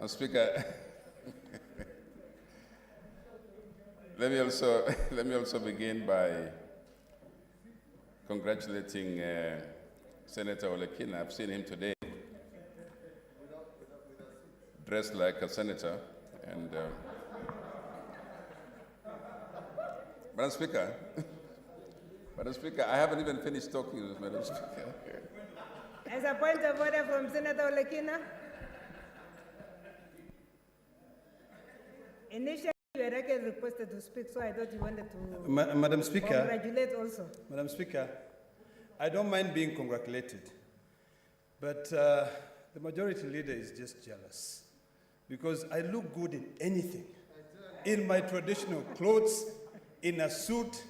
Speaker, let me also begin by congratulating Senator Olekina. I've seen him today dressed like a senator, and Madam Speaker, I haven't even finished talking, Madam Speaker. As a point of order from Senator Olekina. Initially, you were again requested to speak, so I thought you wanted to Madam Speaker, congratulate also. Madam Speaker, I don't mind being congratulated, but the majority leader is just jealous because I look good in anything, in my traditional clothes, in a suit,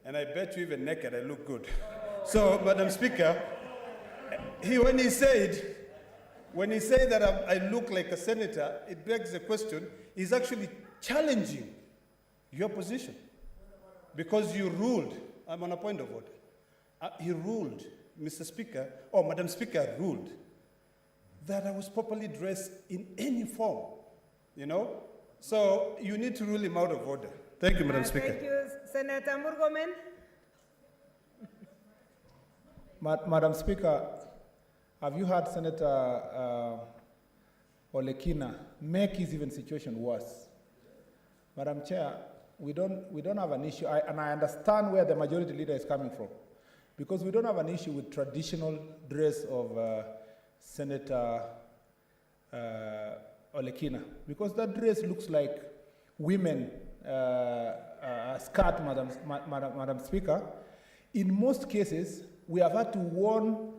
and I bet you even naked I look good. So, Madam Speaker, when he said that I look like a senator, it begs the question, he's actually challenging your position because you ruled, I'm on a point of order, he ruled, Mr. Speaker, or Madam Speaker ruled that I was properly dressed in any form, you know? So you need to rule him out of order. Thank you, Madam Speaker. Thank you, Senator Murgomen. Madam Speaker, have you heard Senator Olekina make his even situation worse? Madam Chair, we don't have an issue, and I understand where the majority leader is coming from, because we don't have an issue with traditional dress of Senator Olekina, because that dress looks like women skirt, Madam Speaker. In most cases, we have had to warn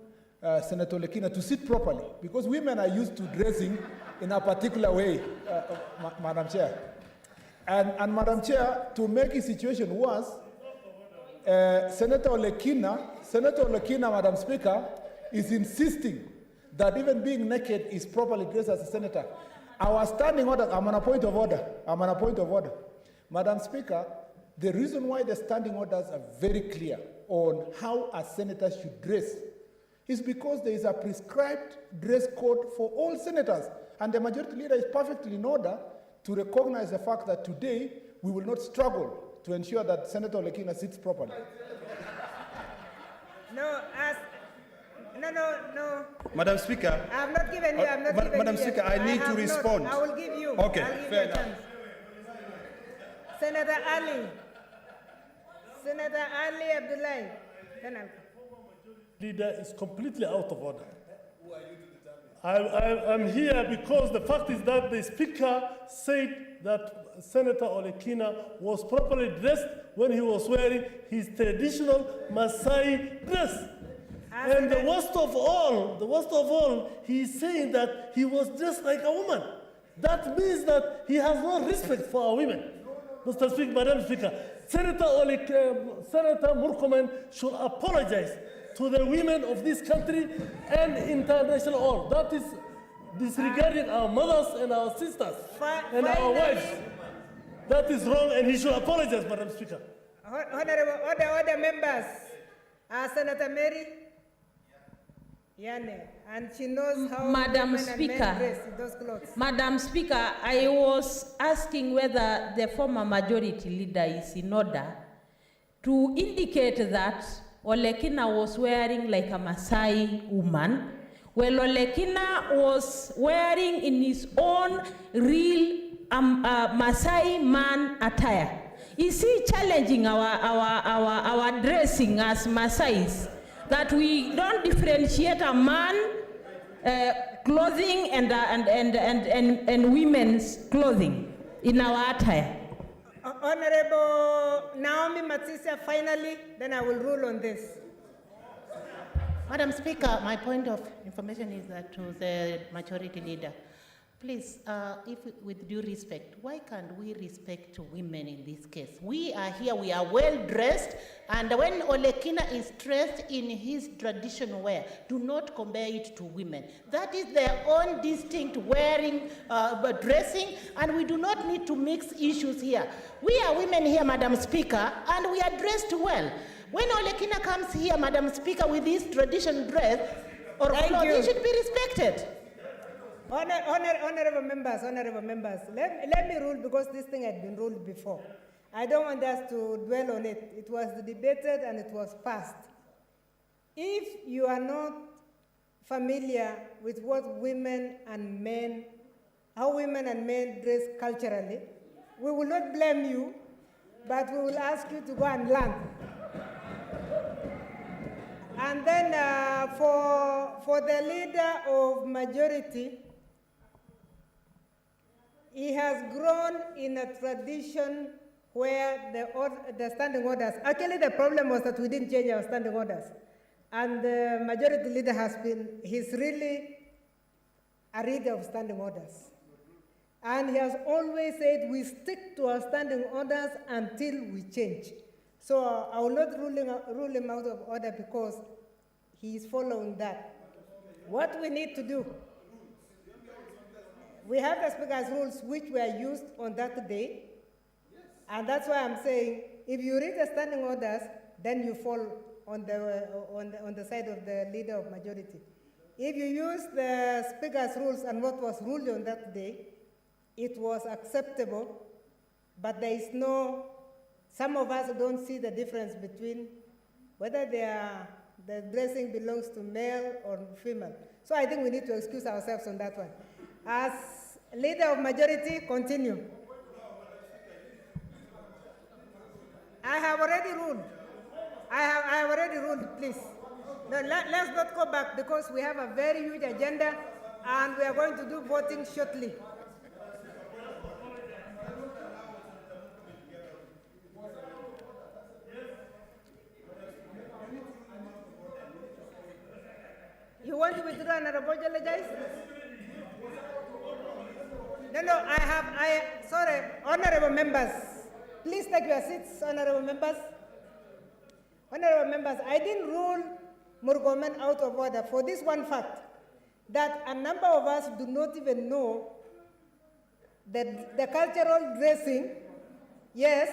Senator Olekina to sit properly, because women are used to dressing in a particular way, Madam Chair. And Madam Chair, to make his situation worse, Senator Olekina, Madam Speaker, is insisting that even being naked is properly dressed as a senator. Our standing order, I'm on a point of order. Madam Speaker, the reason why the standing orders are very clear on how a senator should dress is because there is a prescribed dress code for all senators, and the majority leader is perfectly in order to recognize the fact that today we will not struggle to ensure that Senator Olekina sits properly. No. Madam Speaker. I have not given you, Madam Speaker, I need to respond. I will give you. Okay, I'll give fair you a enough. chance. Senator Ali Abdullahi. Leader is completely out of order. Who are you to determine? I'm here because the fact is that the Speaker said that Senator Olekina was properly dressed when he was wearing his traditional Maasai dress. And the worst of all, he's saying that he was dressed like a woman. That means that he has no respect for our women. Mr. Speaker, Madam Speaker, Senator Murkomen should apologize to the women of this country and international all. That is disregarding our mothers and our sisters and our wives. That is wrong, and he should apologize, Madam Speaker. Honorable order members. Senator Mary. Yane, and she knows how Madam women Speaker, and men dress in those clothes. Madam Speaker, I was asking whether the former majority leader is in order to indicate that Olekina was wearing like a Maasai woman, while Olekina was wearing in his own real Maasai man attire. Is he challenging our dressing as Maasais? That we don't differentiate a man clothing and women's clothing in our attire. Honorable Naomi Matsisa, finally, then I will rule on this. Madam Speaker, my point of information is that to the majority leader, please, with due respect, why can't we respect women in this case? We are here, we are well dressed, and when Olekina is dressed in his traditional wear, do not compare it to women. That is their own distinct wearing, dressing, and we do not need to mix issues here. We are women here, Madam Speaker, and we are dressed well. When Olekina comes here, Madam Speaker, with his traditional dress or clothes, he should be respected. Honorable members, let me rule because this thing had been ruled before. I don't want us to dwell on it. It was debated and it was passed. If you are not familiar with what how women and men dress culturally, we will not blame you, but we will ask you to go and learn. And then for the leader of majority, he has grown in a tradition where the standing orders, actually the problem was that we didn't change our standing orders. And the majority leader he's really a reader of standing orders. And he has always said we stick to our standing orders until we change. So I will not rule him out of order because he is following that. What we need to do, we have the Speaker's rules which were used on that day. And that's why I'm saying, if you read the standing orders, then you fall on the side of the leader of majority. If you use the Speaker's rules and what was ruled on that day, it was acceptable, but there is some of us don't see the difference between whether the dressing belongs to male or female. So I think we need to excuse ourselves on that one. As leader of majority, continue. I have already ruled. I have already ruled, please. No, let's not go back because we have a very huge agenda and we are going to do voting shortly. You want to withdraw and apologize? No, sorry, honorable members. Please take your seats, honorable members. Honorable members, I didn't rule Murkomen out of order for this one fact, that a number of us do not even know that the cultural dressing, yes,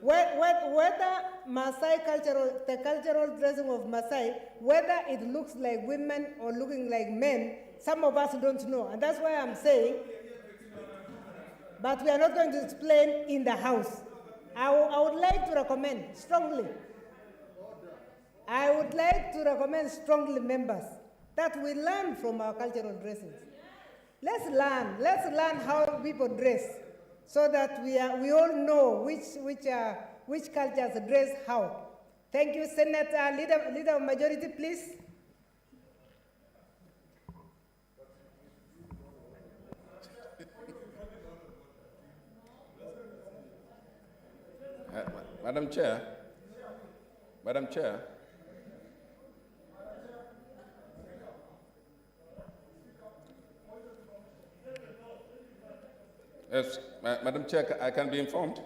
whether the cultural dressing of Maasai, whether it looks like women or looking like men, some of us don't know. And that's why I'm saying, but we are not going to explain in the House. I would like to recommend strongly, members, that we learn from our cultural dressings. Let's learn how people dress, so that we all know which cultures dress how. Thank you, Senator. Leader of majority, please. Madam Chair. Yes, Madam Chair, I can be informed.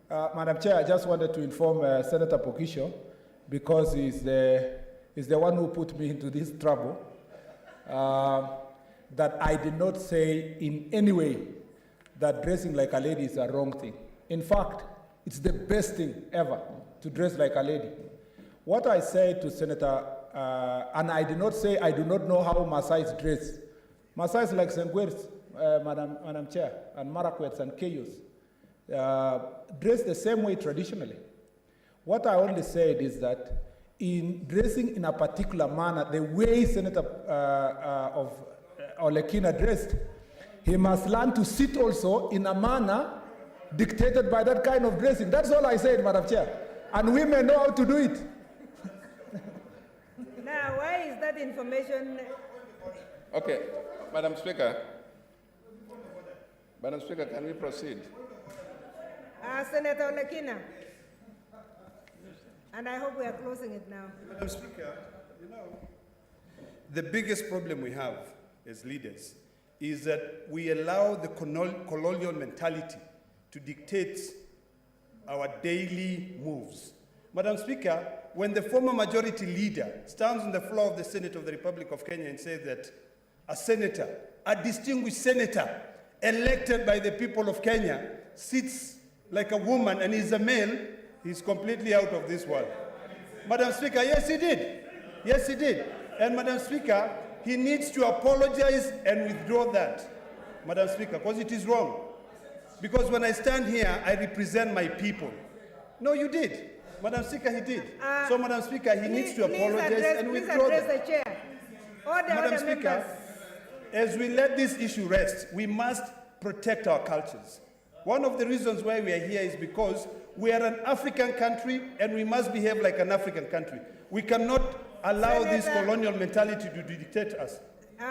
Madam Chair, I just wanted to inform Senator Pokisho, because he's the one who put me into this trouble, that I did not say in any way that dressing like a lady is a wrong thing. In fact, it's the best thing ever to dress like a lady. What I said to Senator, and I did not say I do not know how Maasai's dress. Maasai's like Sengwers, Madam Chair, and Marakwets and Kayus, dress the same way traditionally. What I only said is that in dressing in a particular manner, the way Senator of Olekina dressed, he must learn to sit also in a manner dictated by that kind of dressing. That's all I said, Madam Chair. And women know how to do it. Now, why is that information? Okay, Madam Speaker. Madam Speaker, can we proceed? Senator Olekina. And I hope we are closing it now. Madam Speaker, the biggest problem we have as leaders is that we allow the colonial mentality to dictate our daily moves. Madam Speaker, when the former majority leader stands on the floor of the Senate of the Republic of Kenya and says that a senator, a distinguished senator, elected by the people of Kenya, sits like a woman and he's a male, he's completely out of this world. Madam Speaker, yes, he did. Yes, he did. And Madam Speaker, he needs to apologize and withdraw that, Madam Speaker, because it is wrong. Because when I stand here, I represent my people. No, you did. Madam Speaker, he did. So, Madam Speaker, he needs to apologize and withdraw Please address that. the chair. Madam Speaker, as we let this issue rest, we must protect our cultures. One of the reasons why we are here is because we are an African country and we must behave like an African country. We cannot allow this colonial mentality to dictate us.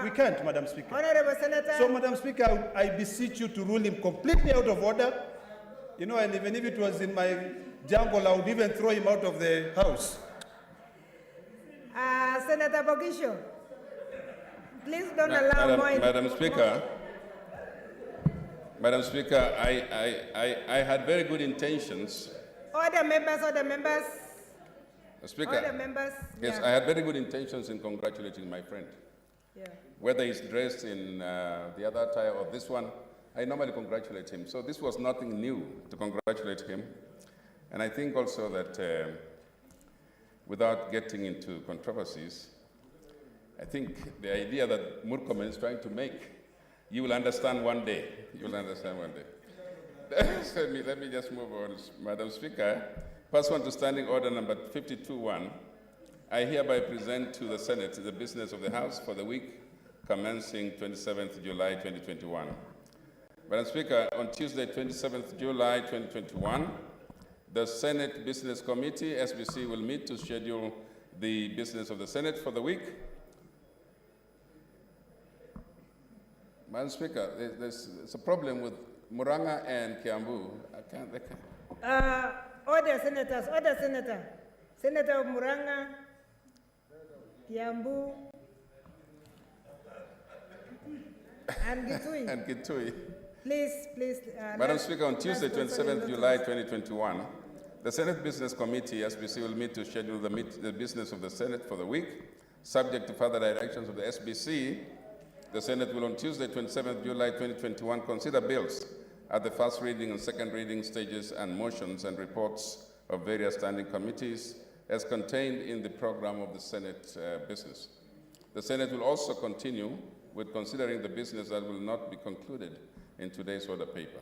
We can't, Madam Speaker. Honorable Senator. So, Madam Speaker, I beseech you to rule him completely out of order. You know, and even if it was in my jungle, I would even throw him out of the house. Senator Bogisho, please don't allow more. Madam Speaker, I had very good intentions. Order members. Speaker, Order members. yes, Yeah. I had very good intentions in congratulating my friend. Yeah. Whether he's dressed in the other attire or this one, I normally congratulate him. So this was nothing new to congratulate him. And I think also that without getting into controversies, I think the idea that Murkomen is trying to make, you will understand one day. You will understand one day. Let me just move on. Madam Speaker, pursuant to Standing Order number 52-1, I hereby present to the Senate the business of the House for the week commencing 27th July 2021. Madam Speaker, on Tuesday, 27th July 2021, the Senate Business Committee, SBC, will meet to schedule the business of the Senate for the week. Madam Speaker, there's a problem with Muranga and Kiambu. They can't. Order, senators. Order, Senator. Senator of Muranga, Kiambu, and Gitui. And Kitui. Please. Madam Speaker, on Tuesday, 27th July 2021, the Senate Business Committee, SBC, will meet to schedule the business of the Senate for the week. Subject to further directions of the SBC, the Senate will on Tuesday, 27th July 2021, consider bills at the first reading and second reading stages and motions and reports of various standing committees as contained in the program of the Senate business. The Senate will also continue with considering the business that will not be concluded in today's order paper.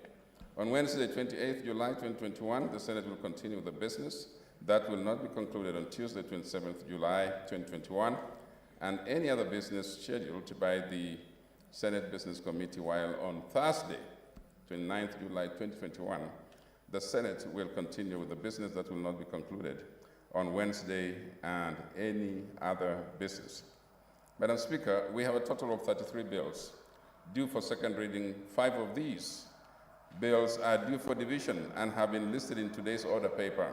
On Wednesday, 28th July 2021, the Senate will continue the business that will not be concluded on Tuesday, 27th July 2021, and any other business scheduled by the Senate Business Committee, while on Thursday, 29th July 2021, the Senate will continue with the business that will not be concluded on Wednesday and any other business. Madam Speaker, we have a total of 33 bills due for second reading. 5 of these bills are due for division and have been listed in today's order paper.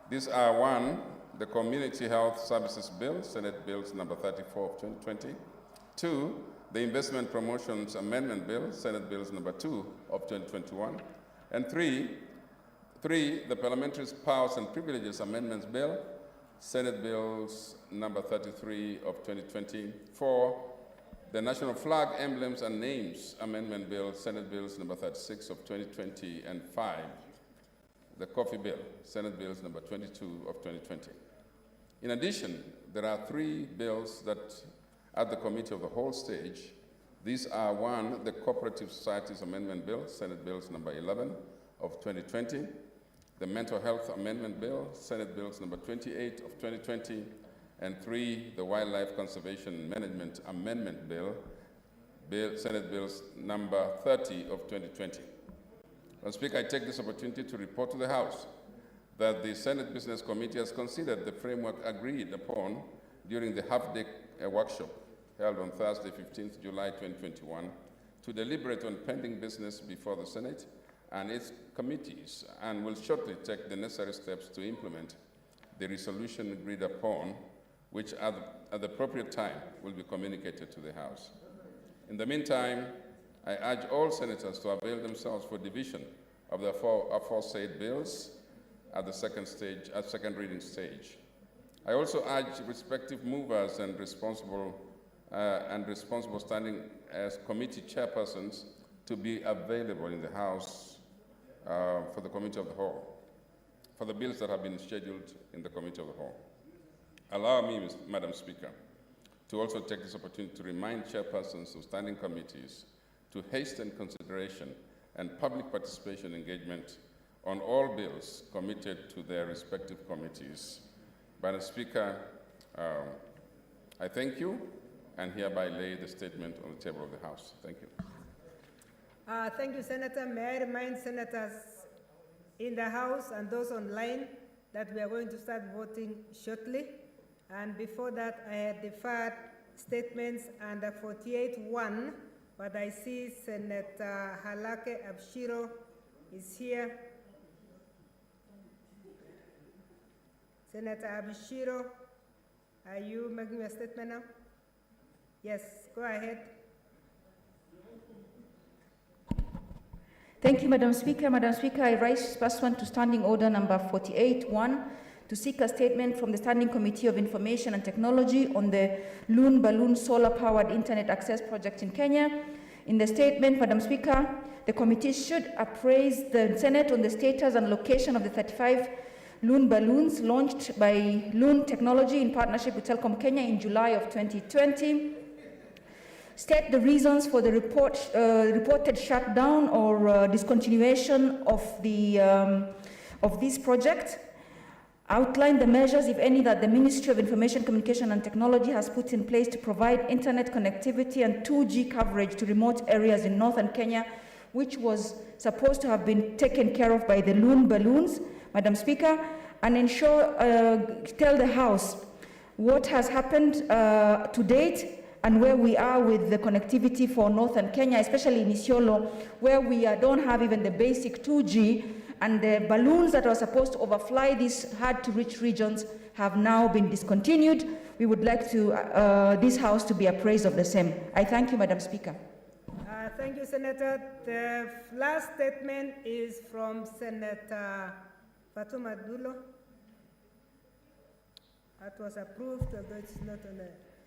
These are 1, the Community Health Services Bill, Senate Bills number 34 of 2020. 2, the Investment Promotions Amendment Bill, Senate Bills number 2 of 2021. And 3, the Parliamentary Powers and Privileges Amendments Bill, Senate Bills number 33 of 2020. 4, the National Flag, Emblems and Names Amendment Bill, Senate Bills number 36 of 2020. And 5, the Coffee Bill, Senate Bills number 22 of 2020. In addition, there are 3 bills that at the Committee of the Whole stage. These are 1, the Cooperative Societies Amendment Bill, Senate Bills number 11 of 2020, the Mental Health Amendment Bill, Senate Bills number 28 of 2020, and 3, the Wildlife Conservation Management Amendment Bill, Senate Bills number 30 of 2020. Madam Speaker, I take this opportunity to report to the House that the Senate Business Committee has considered the framework agreed upon during the half-day workshop held on Thursday, 15th July 2021, to deliberate on pending business before the Senate and its committees, and will shortly take the necessary steps to implement the resolution agreed upon, which at the appropriate time will be communicated to the House. In the meantime, I urge all senators to avail themselves for division of the aforesaid bills at the second reading stage. I also urge respective movers and responsible standing as committee chairpersons to be available in the House for the Committee of the Whole, for the bills that have been scheduled in the Committee of the Whole. Allow me, Madam Speaker, to also take this opportunity to remind chairpersons of standing committees to hasten consideration and public participation engagement on all bills committed to their respective committees. Madam Speaker, I thank you and hereby lay the statement on the table of the House. Thank you. Thank you, Senator. May I remind senators in the House and those online that we are going to start voting shortly. And before that, I had deferred statements under 48.1, but I see Senator Halake Abshiro is here. Senator Abshiro, are you making a statement now? Yes, go ahead. Thank you, Madam Speaker. Madam Speaker, I rise pursuant to Standing Order number 48.1 to seek a statement from the Standing Committee of Information and Technology on the Loon Balloon Solar-Powered Internet Access Project in Kenya. In the statement, Madam Speaker, the committee should appraise the Senate on the status and location of the 35 Loon balloons launched by Loon Technology in partnership with Telkom Kenya in July of 2020. State the reasons for the reported shutdown or discontinuation of this project. Outline the measures, if any, that the Ministry of Information, Communication and Technology has put in place to provide internet connectivity and 2G coverage to remote areas in northern Kenya, which was supposed to have been taken care of by the Loon balloons, Madam Speaker, and tell the House what has happened to date and where we are with the connectivity for northern Kenya, especially in Isiolo, where we don't have even the basic 2G, and the balloons that are supposed to overfly these hard-to-reach regions have now been discontinued. We would like this House to be appraised of the same. I thank you, Madam Speaker. Thank you, Senator. The last statement is from Senator Fatuma Dulo. That was approved, although it's not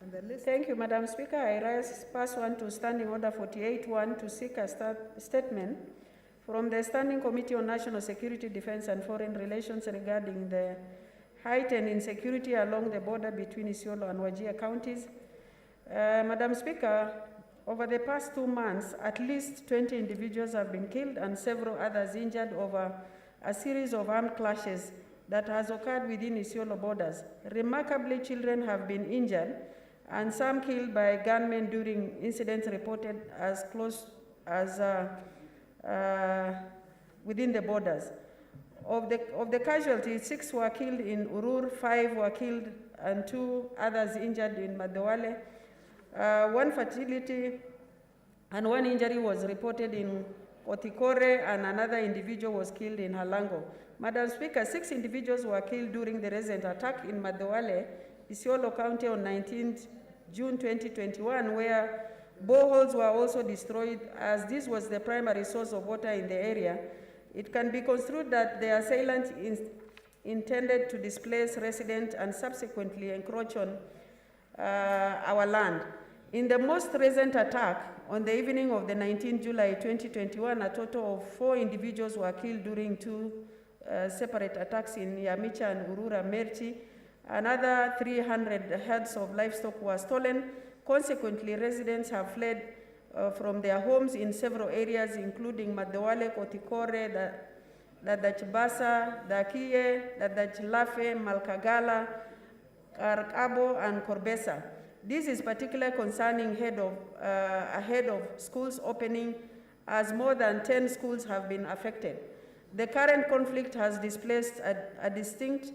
on the list. Thank you, Madam Speaker. I rise pursuant to Standing Order 48.1 to seek a statement from the Standing Committee on National Security, Defense and Foreign Relations regarding the heightened insecurity along the border between Isiolo and Wajir counties. Madam Speaker, over the past 2 months, at least 20 individuals have been killed and several others injured over a series of armed clashes that has occurred within Isiolo borders. Remarkably, children have been injured and some killed by gunmen during incidents reported as close as within the borders. Of the casualties, 6 were killed in Urur, 5 were killed and 2 others injured in Madewale. 1 fatality and 1 injury was reported in Kotikore, and another individual was killed in Halango. Madam Speaker, 6 individuals were killed during the recent attack in Madewale, Isiolo County on 19th June 2021, where boreholes were also destroyed, as this was the primary source of water in the area. It can be construed that the assailant intended to displace residents and subsequently encroach on our land. In the most recent attack, on the evening of the 19th July 2021, a total of 4 individuals were killed during 2 separate attacks in Yamicha and Urura Merchi. Another 300 heads of livestock were stolen. Consequently, residents have fled from their homes in several areas, including Madewale, Kotikore, Dadachbasa, Dakie, Dadachlafe, Malkagala, Karkabo, and Korbesa. This is particularly concerning ahead of schools opening, as more than 10 schools have been affected. The current conflict has displaced a distinct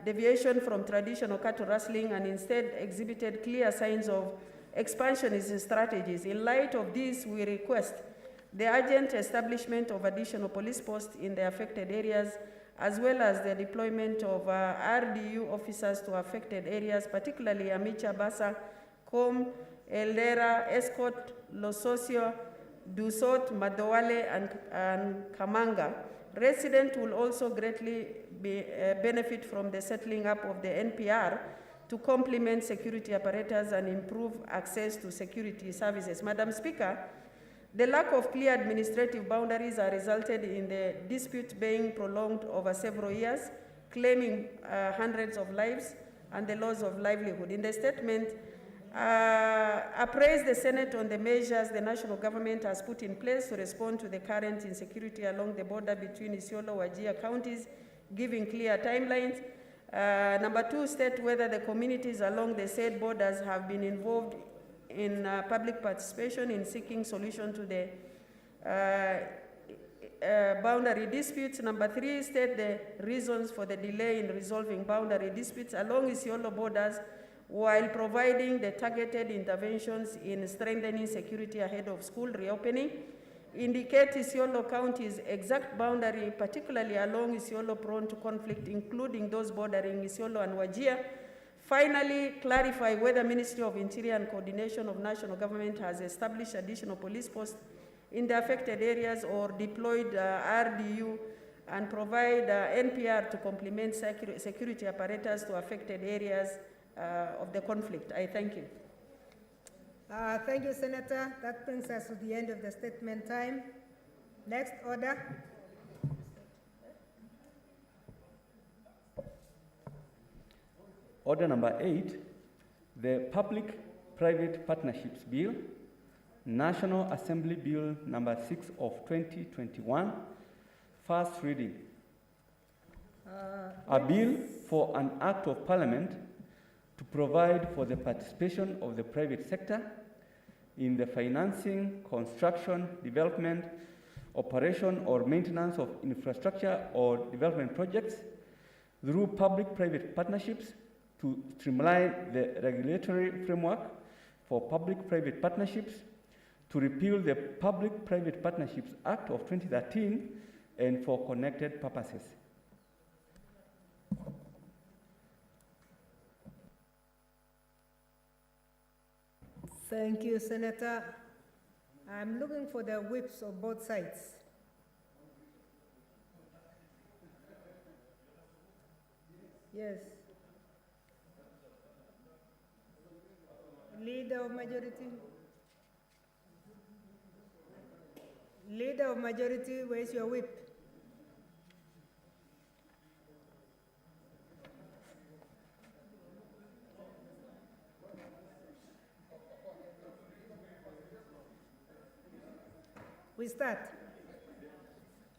deviation from traditional cattle rustling and instead exhibited clear signs of expansionist strategies. In light of this, we request the urgent establishment of additional police posts in the affected areas, as well as the deployment of RDU officers to affected areas, particularly Amicha, Basa, Com, Eldera, Escort, Lososio, Dusot, Madewale, and Kamanga. Residents will also greatly benefit from the settling up of the NPR to complement security apparatus and improve access to security services. Madam Speaker, The lack of clear administrative boundaries has resulted in the dispute being prolonged over several years, claiming hundreds of lives and the loss of livelihood. In the statement, appraised the Senate on the measures the national government has put in place to respond to the current insecurity along the border between Isiolo and Wajir counties, giving clear timelines. Number 2, state whether the communities along the said borders have been involved in public participation in seeking solution to the boundary disputes. Number 3, state the reasons for the delay in resolving boundary disputes along Isiolo borders while providing the targeted interventions in strengthening security ahead of school reopening. Indicate Isiolo County's exact boundary, particularly along Isiolo prone to conflict, including those bordering Isiolo and Wajir. Finally, clarify whether Ministry of Interior and Coordination of National Government has established additional police posts in the affected areas or deployed RDU and provide NPR to complement security apparatus to affected areas of the conflict. I thank you. Thank you, Senator. That brings us to the end of the statement time. Next order. Order number 8, the Public-Private Partnerships Bill, National Assembly Bill number 6 of 2021, first reading. A bill for an act of parliament to provide for the participation of the private sector in the financing, construction, development, operation, or maintenance of infrastructure or development projects through public-private partnerships to streamline the regulatory framework for public-private partnerships, to repeal the Public-Private Partnerships Act of 2013, and for connected purposes. Thank you, Senator. I'm looking for the whips of both sides. Yes. Leader of majority. Leader of majority, where's your whip? We start.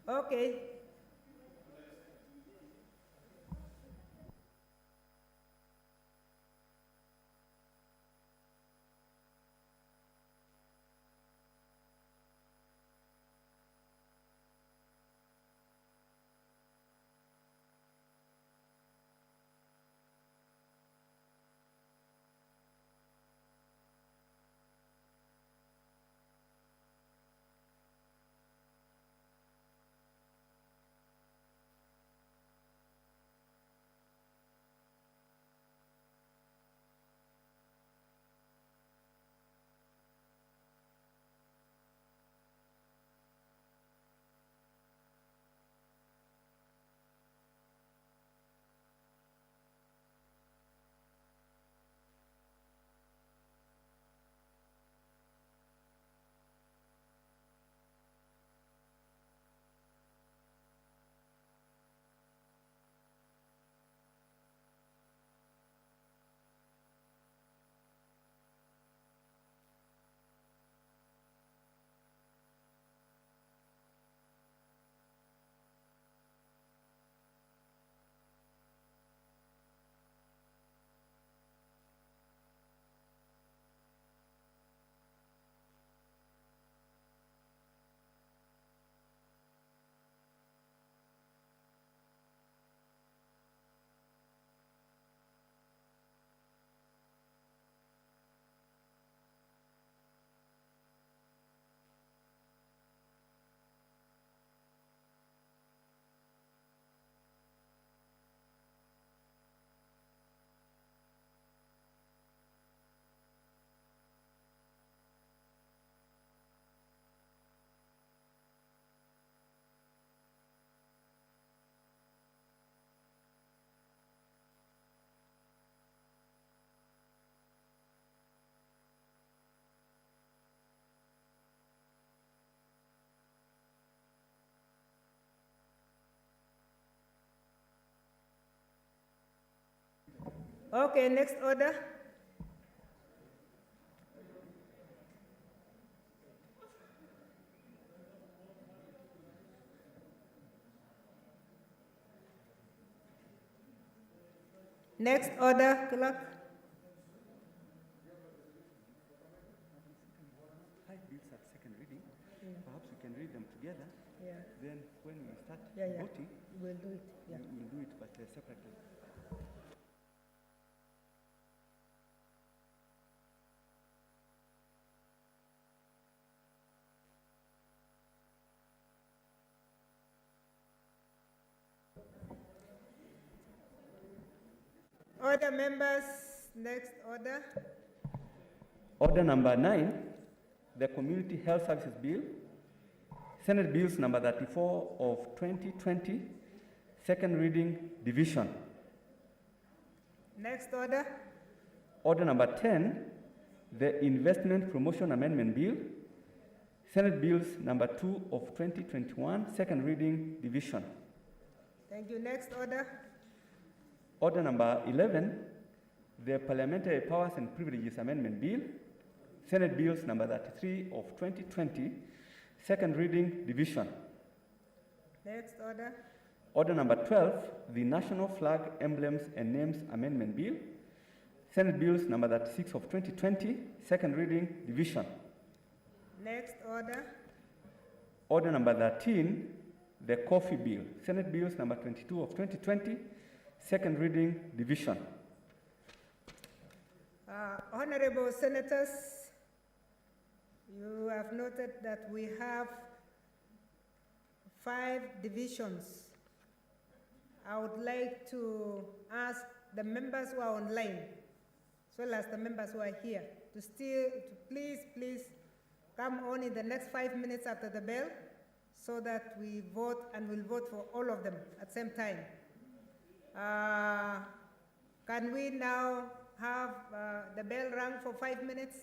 Okay. Okay, next order. Next order, clerk. Five bills at second reading. Perhaps we can read them together. Yeah. Then when we start Yeah. voting, We'll do it, yeah. we'll do it, but separately. Order, members, next order. Order number 9, the Community Health Services Bill, Senate Bills number 34 of 2020, second reading, division. Next order. Order number 10, the Investment Promotion Amendment Bill, Senate Bills number 2 of 2021, second reading, division. Thank you. Next order. Order number 11, the Parliamentary Powers and Privileges Amendment Bill, Senate Bills number 33 of 2020, second reading, division. Next order. Order number 12, the National Flag, Emblems and Names Amendment Bill, Senate Bills number 36 of 2020, second reading, division. Next order. Order number 13, the Coffee Bill, Senate Bills number 22 of 2020, second reading, division. Honorable Senators, you have noted that we have 5 divisions. I would like to ask the members who are online, as well as the members who are here, to please come on in the next 5 minutes after the bell, so that we vote, and we'll vote for all of them at the same time. Can we now have the bell rung for 5 minutes?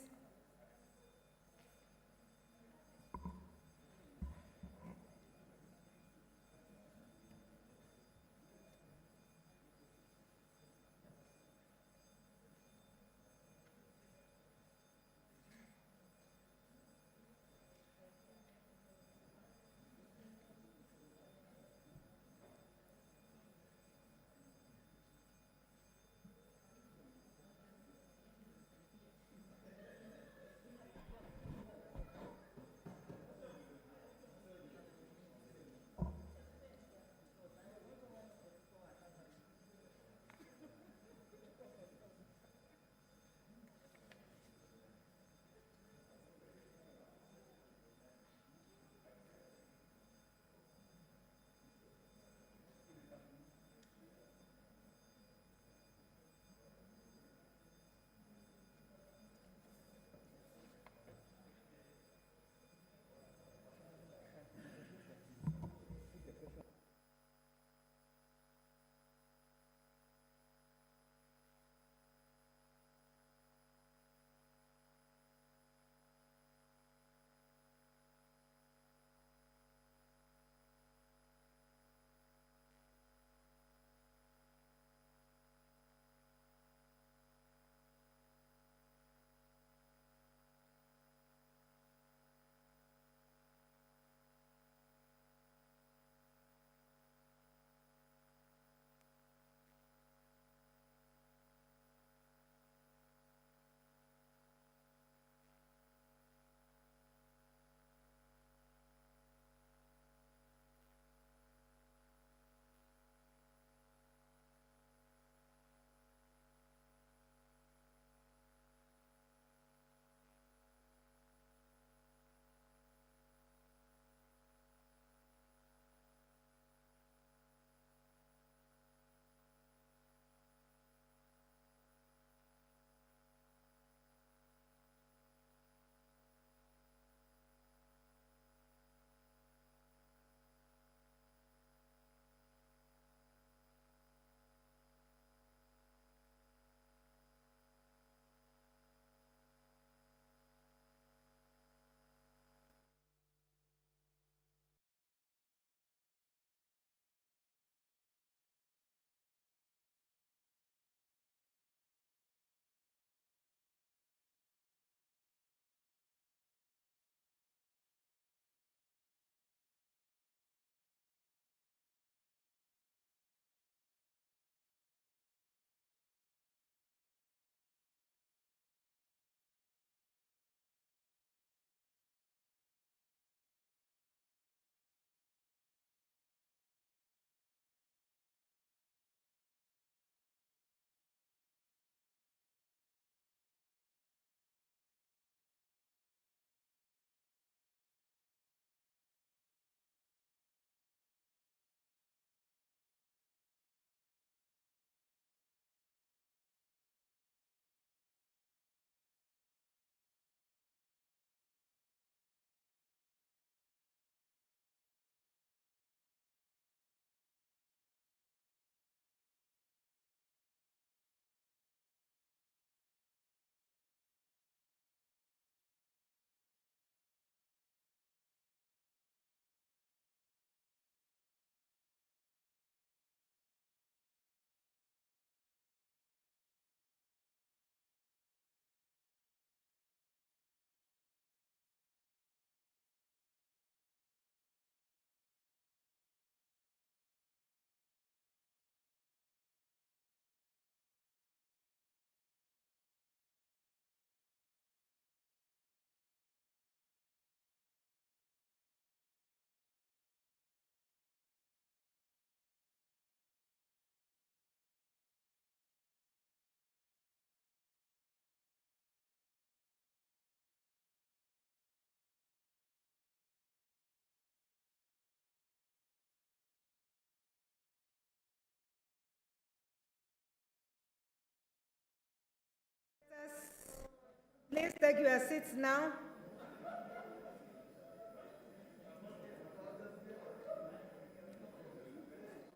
Please take your seats now.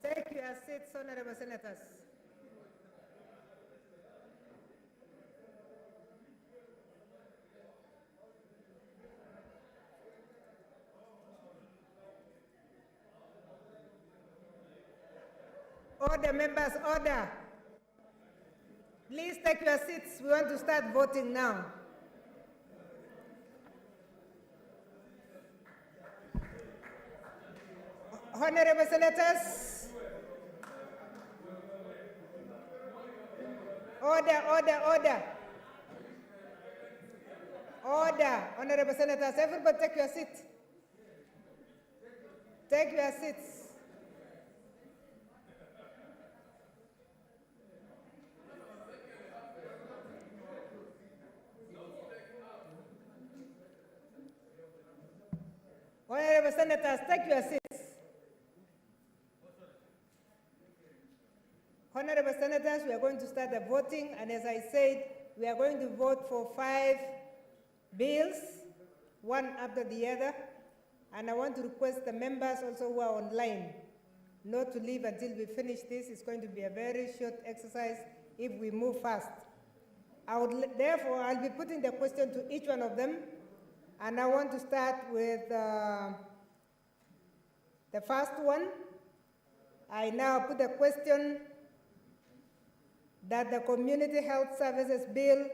Take your seats, honorable senators. Order, members, order. Please take your seats. We want to start voting now. Honorable senators. Order, order, order. Order, honorable senators. Everybody take your seat. Take your seats. Honorable senators, take your seats. Honorable senators, we are going to start the voting, and as I said, we are going to vote for 5 bills, one after the other, and I want to request the members also who are online not to leave until we finish this. It's going to be a very short exercise if we move fast. Therefore, I'll be putting the question to each one of them, and I want to start with the first one. I now put the question that the Community Health Services Bill,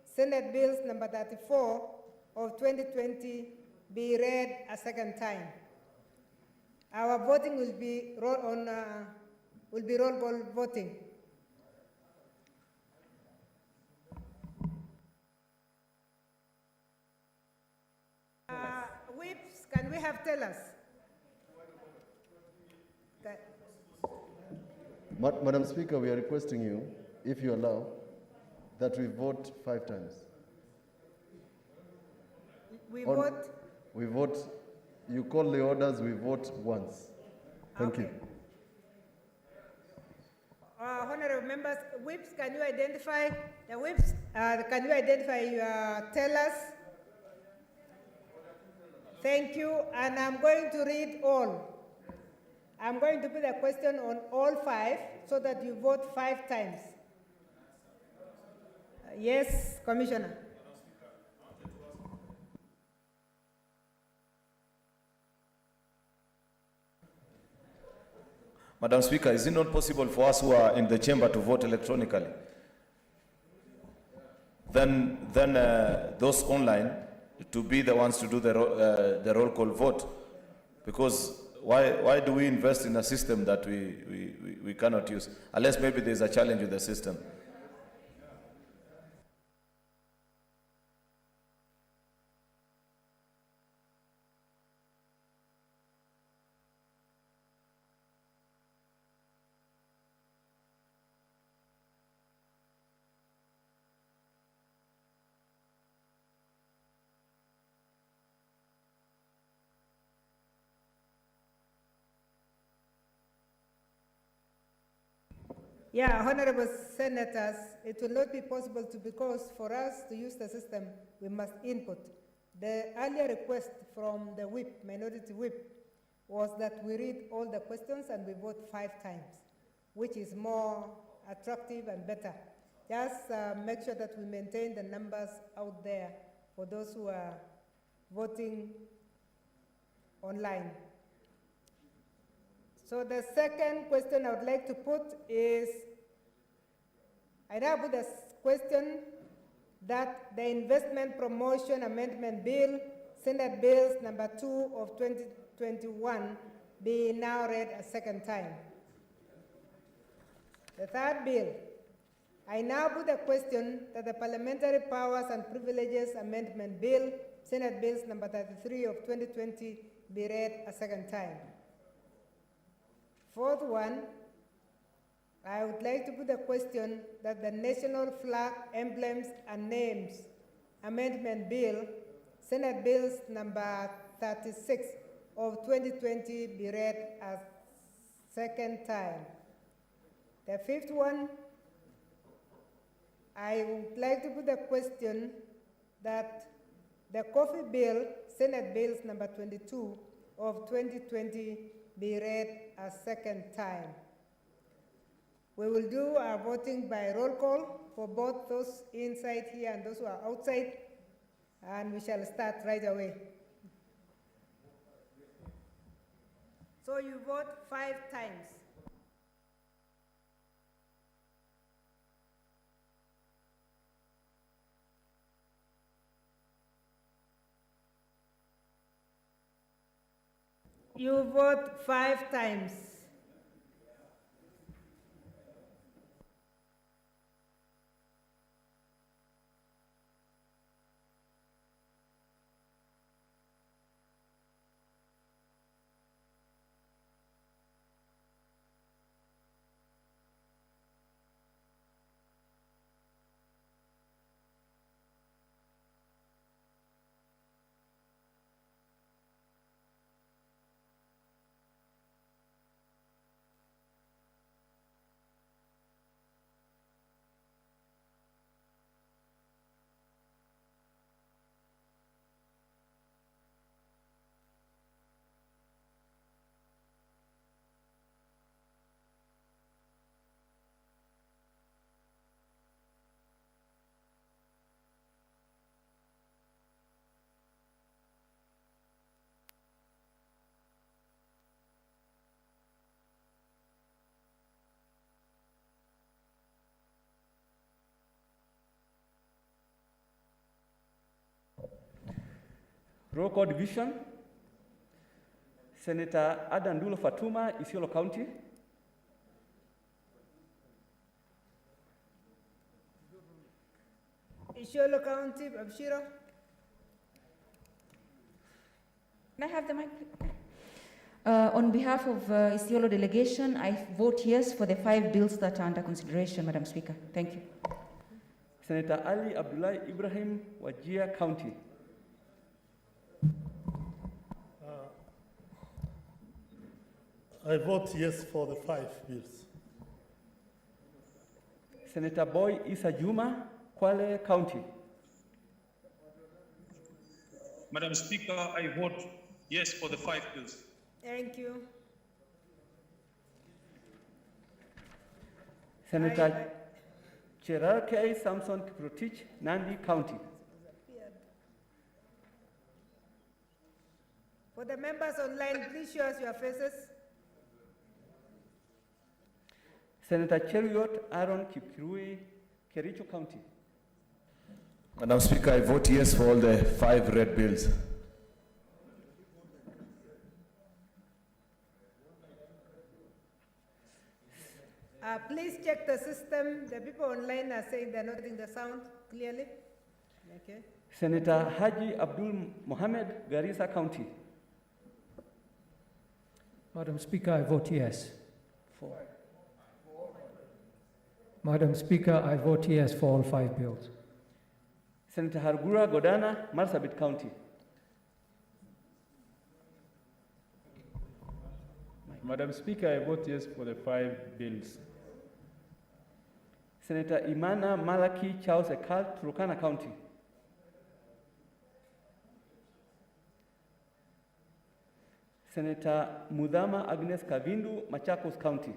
Senate Bills number 34 of 2020, be read a second time. Our voting will be roll call voting. Whips, can we have tellers? Okay. Madam Speaker, we are requesting you, if you allow, that we vote 5 times. We vote? We vote, you call the orders, we vote once. Thank you. Honorable members, whips, can you identify the whips? Can you identify your tellers? Thank you, and I'm going to read all. I'm going to put a question on all 5 so that you vote 5 times. Yes, Commissioner. Madam Speaker, is it not possible for us who are in the chamber to vote electronically? Then those online to be the ones to do the roll call vote, because why do we invest in a system that we cannot use, unless maybe there's a challenge with the system? Yeah, honorable senators, it will not be possible because for us to use the system, we must input. The earlier request from the whip, minority whip, was that we read all the questions and we vote 5 times, which is more attractive and better. Just make sure that we maintain the numbers out there for those who are voting online. So the second question I would like to put is, I now put a question that the Investment Promotion Amendment Bill, Senate Bills number 2 of 2021, be now read a second time. The third bill, I now put a question that the Parliamentary Powers and Privileges Amendment Bill, Senate Bills number 33 of 2020, be read a second time. Fourth one, I would like to put a question that the National Flag, Emblems and Names Amendment Bill, Senate Bills number 36 of 2020, be read a second time. The fifth one, I would like to put a question that the coffee bill, Senate Bills number 22 of 2020, be read a second time. We will do our voting by roll call for both those inside here and those who are outside, and we shall start right away. So you vote 5 times. You vote 5 times. Roll call division. Senator Adandulo Fatuma, Isiolo County. Isiolo County, Abshiro. Can I have the mic? On behalf of Isiolo delegation, I vote yes for the 5 bills that are under consideration, Madam Speaker. Thank you. Senator Ali Abdullah Ibrahim, Wajir County. I vote yes for the 5 bills. Senator Boy Issa Juma, Kwale County. Madam Speaker, I vote yes for the 5 bills. Thank you. Senator Cherarkei Samson Kiprotich, Nandi County. For the members online, please show us your faces. Senator Cheruiyot Aaron Kipkirui, Kericho County. Madam Speaker, I vote yes for all the 5 red bills. Please check the system. The people online are saying they're not getting the sound clearly. Okay. Senator Haji Abdul Mohammed, Garissa County. Madam Speaker, I vote yes. Madam Speaker, I vote yes for all 5 bills. Senator Hargura Godana, Marsabit County. Madam Speaker, I vote yes for the 5 bills. Senator Imana Malaki Charles Ekal, Turkana County. Senator Mudama Agnes Kavindu, Machakos County.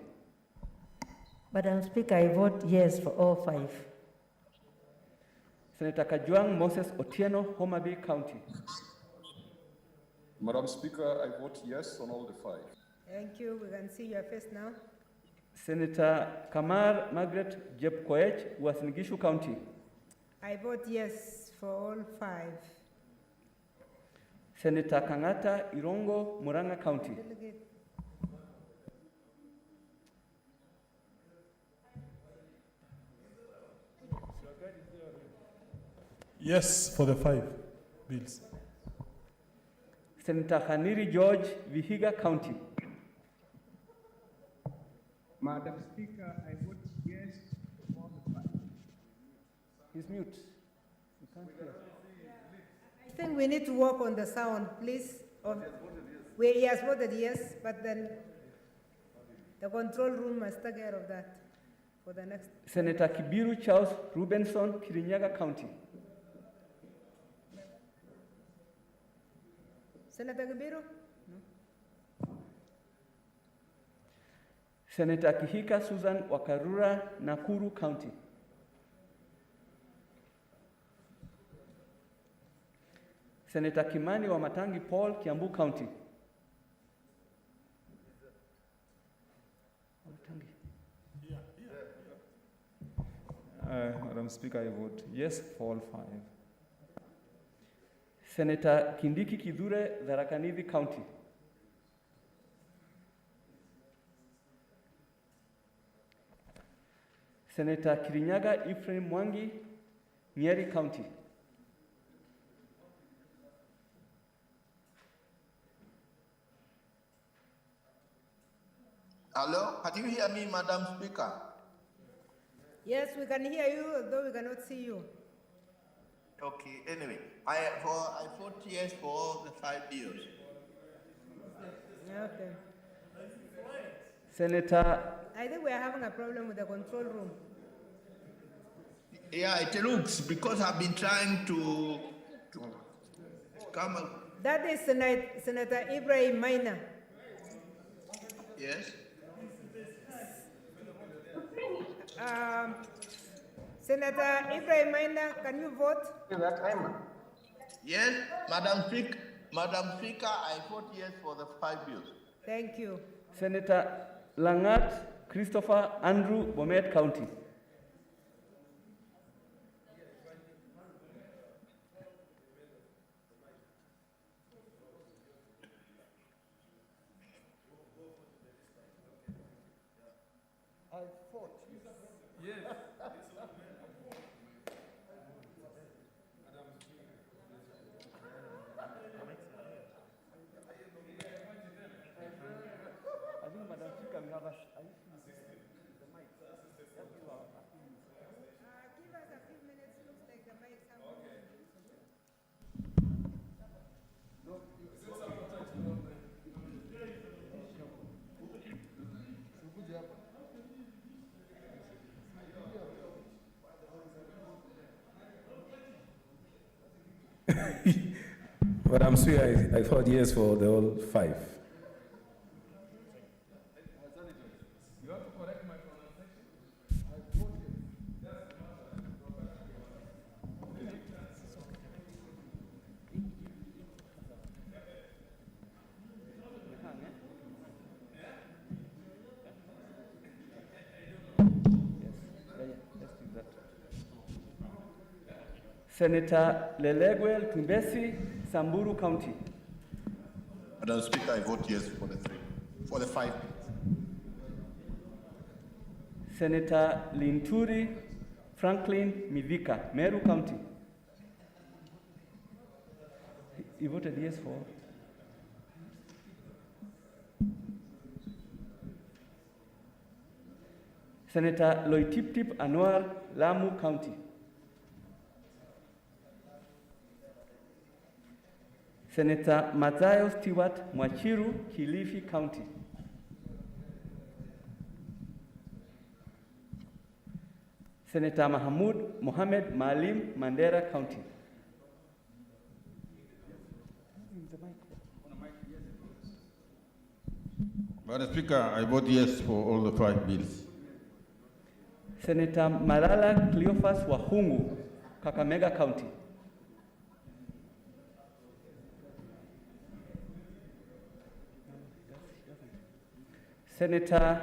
Madam Speaker, I vote yes for all 5. Senator Kajuang Moses Otieno, Homa Bay County. Madam Speaker, I vote yes on all the 5. Thank you. We can see your face now. Senator Kamar Margaret Jepkoech, Uasin Gishu County. I vote yes for all 5. Senator Kangata Irongo, Muranga County. Delegate. Yes for the 5 bills. Senator Khaniri George, Vihiga County. Madam Speaker, I vote yes for the 5. He's mute. You can't hear. I think we need to work on the sound, please. He has voted yes, but then the control room must take care of that for the next. Senator Kibiru Charles Rubenson, Kirinyaga County. Senator Kibiru? Senator Kihika Susan Wakarura, Nakuru County. Senator Kimani Wamatangi Paul, Kiambu County. Madam Speaker, I vote yes for all 5. Senator Kindiki Kidure, Tharaka Nithi County. Senator Kirinyaga Ephraim Mwangi, Nyeri County. Hello, can you hear me, Madam Speaker? Yes, we can hear you, although we cannot see you. Okay, anyway, I vote yes for all the 5 bills. Okay. Senator. I think we are having a problem with the control room. Yeah, it looks, because I've been trying to come up. That is Senator Ibrahim Maina. Yes. Senator Ibrahim Maina, can you vote? Yes, Madam Speaker, I vote yes for the 5 bills. Thank you. Senator Langat Christopher Andrew, Bomet County. I fought. Yes. Madam Speaker, I vote yes for the all 5. You have to correct my pronunciation. Senator Leleguel Tumbesi, Samburu County. Madam Speaker, I vote yes for the 5 bills. Senator Linturi Franklin Mivika, Meru County. He voted yes for. Senator Loitiptip Anwar, Lamu County. Senator Mathayo Stewart Mwachiru, Kilifi County. Senator Mahmoud Mohamed Maalim, Mandera County. Madam Speaker, I vote yes for all the 5 bills. Senator Malala Cleophas Wahungu, Kakamega County. Senator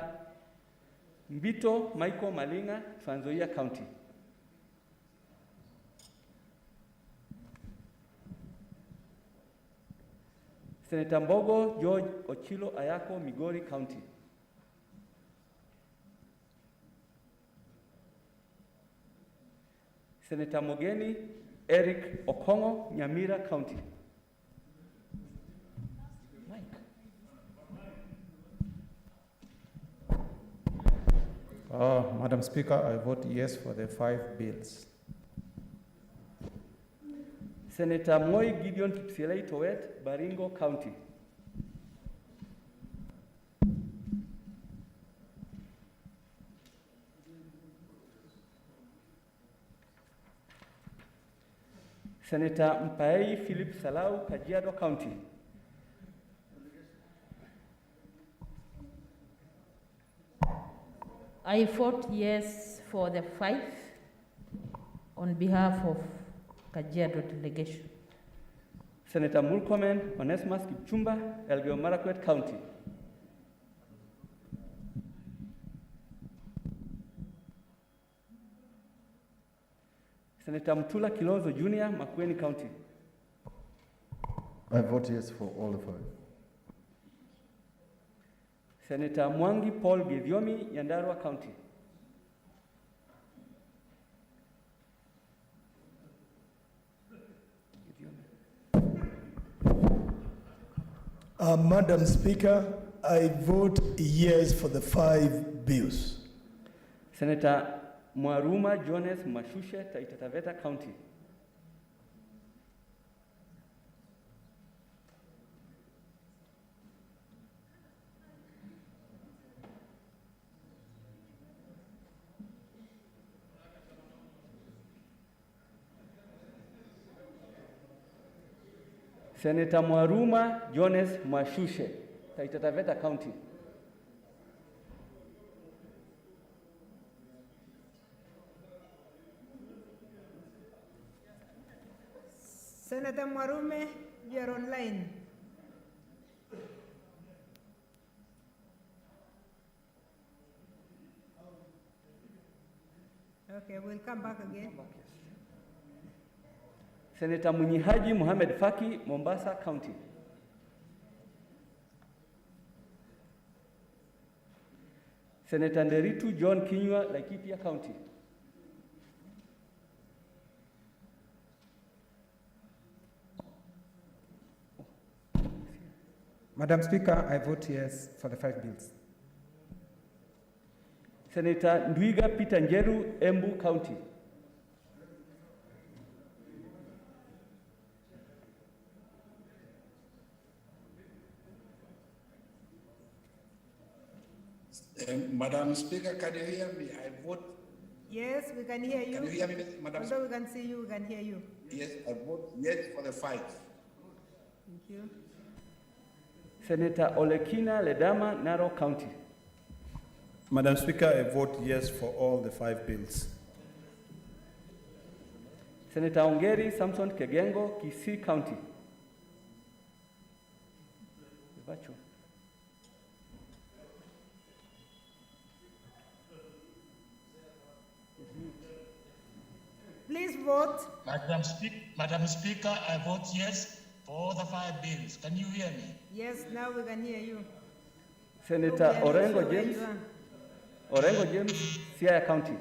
Mbito Michael Malinga, Trans Nzoia County. Senator Mbogo George Ochilo Ayako, Migori County. Senator Mogeni Eric Okongo, Nyamira County. Madam Speaker, I vote yes for the 5 bills. Senator Moi Gideon Kipsielei Towet, Baringo County. Senator Mpaei Philip Salau, Kajiado County. I vote yes for the 5 on behalf of Kajiado delegation. Senator Murkomen Onesmus Kipchumba, Elgeyo Marakwet County. Senator Mutula Kilonzo Jr., Makueni County. I vote yes for all the 5. Senator Mwangi Paul Githiomi, Nyandarua County. Madam Speaker, I vote yes for the 5 bills. Senator Mwaruma Jones Mashushe, Taita Taveta County. Senator Mwaruma Jones Mashushe, Taita Taveta County. Senator Mwarume, you are online. Okay, we'll come back again. Senator Munyihaji Mohamed Faki, Mombasa County. Senator Nderitu John Kinyua, Laikipia County. Madam Speaker, I vote yes for the 5 bills. Senator Ndwiga Peter Njeru, Embu County. Madam Speaker, can you hear me? I vote. Yes, we can hear you. Can you hear me, Madam Although we can see you, we can hear you. Yes, I vote yes for the 5. Thank you. Senator Olekina Ledama, Narok County. Madam Speaker, I vote yes for all the 5 bills. Senator Ongeri Samson Kegengo, Kisii County. Virtual. Please vote. Madam Speaker, I vote yes for all the 5 bills. Can you hear me? Yes, now we can hear you. Senator Okay, Orengo where James, you are. Orengo James, Siaya County.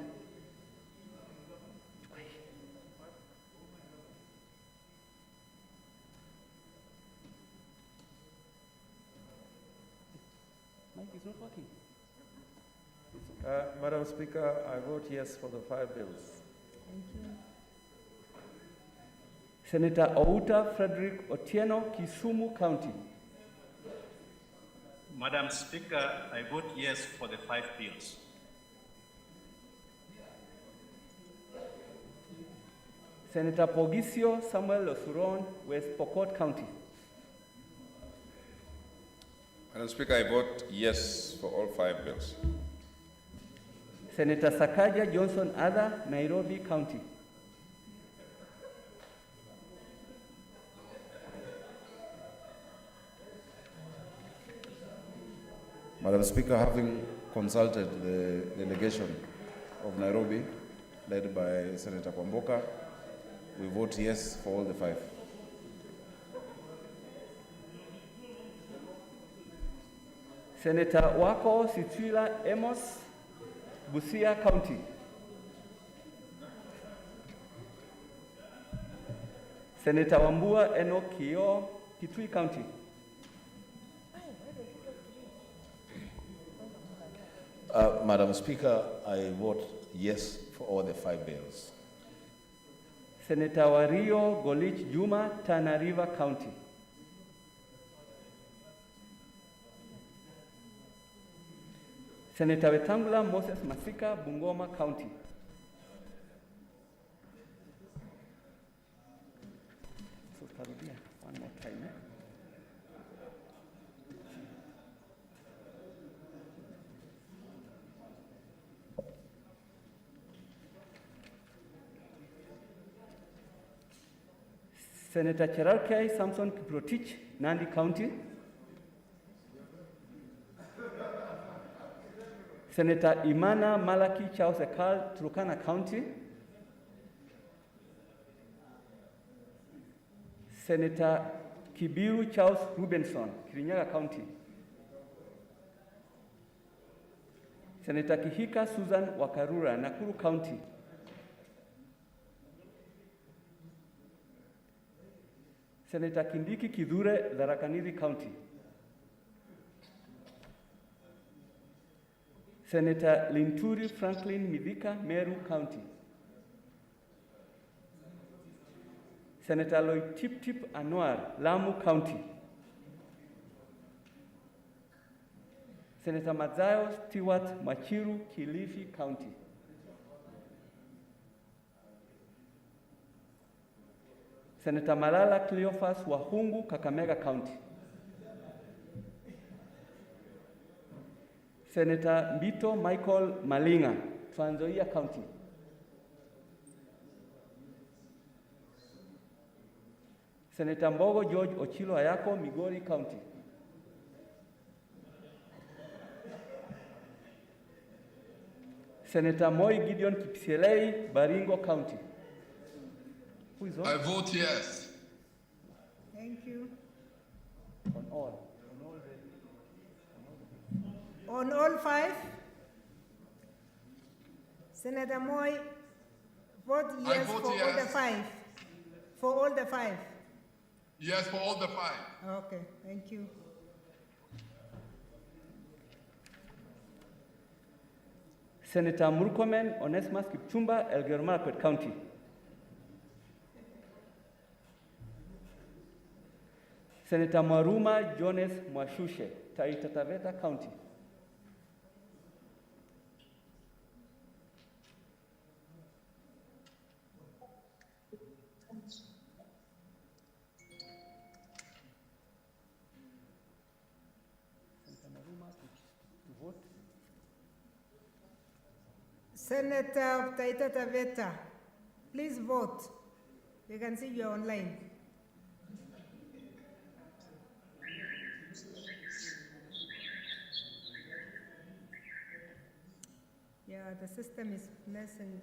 Mike is not working. Madam Speaker, I vote yes for the 5 bills. Thank you. Senator Outa Frederick Otieno, Kisumu County. Madam Speaker, I vote yes for the 5 bills. Senator Pogisio Samuel Osuron, West Pokot County. Madam Speaker, I vote yes for all 5 bills. Senator Sakaja Johnson Ada, Nairobi County. Madam Speaker, having consulted the delegation of Nairobi, led by Senator Kwamboka, we vote yes for all the 5. Senator Wako Situila Amos, Busia County. Senator Wambua Enoch Kio, Kitui County. Madam Speaker, I vote yes for all the 5 bills. Senator Wario Golich Juma, Tana River County. Senator Wetangula Moses Masika, Bungoma County. So, tarudia one more time. Senator Cherarkei Samson Kiprotich, Nandi County. Senator Imana Malaki Charles Ekal, Turkana County. Senator Kibiru Charles Rubenson, Kirinyaga County. Senator Kihika Susan Wakarura, Nakuru County. Senator Kindiki Kidhure, Tharaka Nithi County. Senator Linturi Franklin Midhika, Meru County. Senator Loitip Anwar, Lamu County. Senator Mazayo Stewart Machiru, Kilifi County. Senator Malala Cleophas Wahungu, Kakamega County. Senator Mbito Michael Malinga, Trans Nzoia County. Senator Mbogo George Ochilo Ayako, Migori County. Senator Moi Gideon Kipsielei, Baringo County. Who is on? I vote yes. Thank you. On all. On all 5? Senator Moy, vote yes vote for all yes. the 5. For all the 5. Yes, for all the 5. Okay, thank you. Senator Murkomen Onesmus Kipchumba, Elgeyo Marakwet County. Senator Maruma Jones Mwashushe, Taita Taveta County. Senator Taita Taveta, please vote. We can see you are online. Yeah, the system is messing.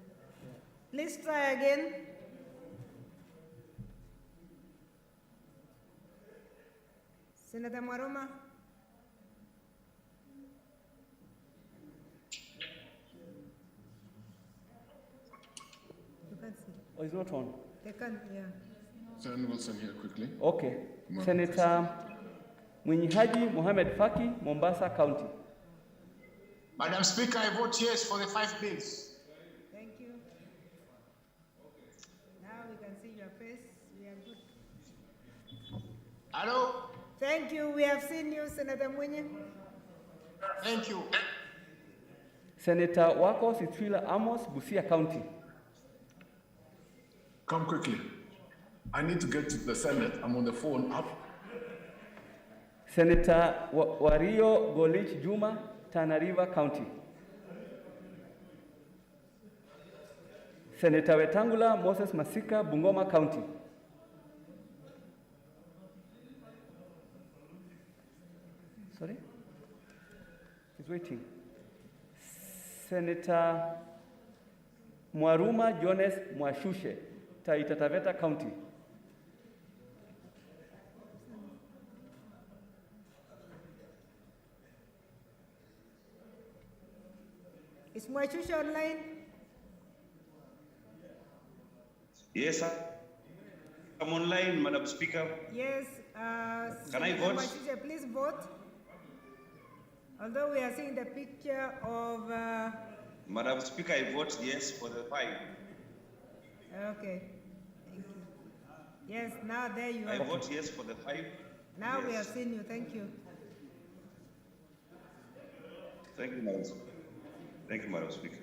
Please try again. Senator Maruma. You can see. Oh, it's not on. They can, yeah. Senator Wilson here quickly. Okay. Madam Senator Mwinyihaji Mohamed Faki, Mombasa County. Madam Speaker, I vote yes for the 5 bills. Thank you. Now we can see your face. We are good. Hello? Thank you. We have seen you, Senator Mwinyi. Thank you. Senator Wako Sitwila Amos, Busia County. Come quickly. I need to get to the Senate. I'm on the phone. Up. Senator Wario Golich Juma, Tana River County. Senator Wetangula Moses Masika, Bungoma County. Sorry? He's waiting. Senator Mwaruma Jones Mwashushe, Taita Taveta County. Is Mwachusha online? Yes, I'm online, Madam Speaker. Yes. Can I vote? Mwachusha, please vote. Although we are seeing the picture of... Madam Speaker, I vote yes for the 5. Okay. Thank you. Yes, now there you are. I vote yes for the 5. Now yes. we have seen you. Thank you. Thank you, Madam Speaker. Thank you, Madam Speaker.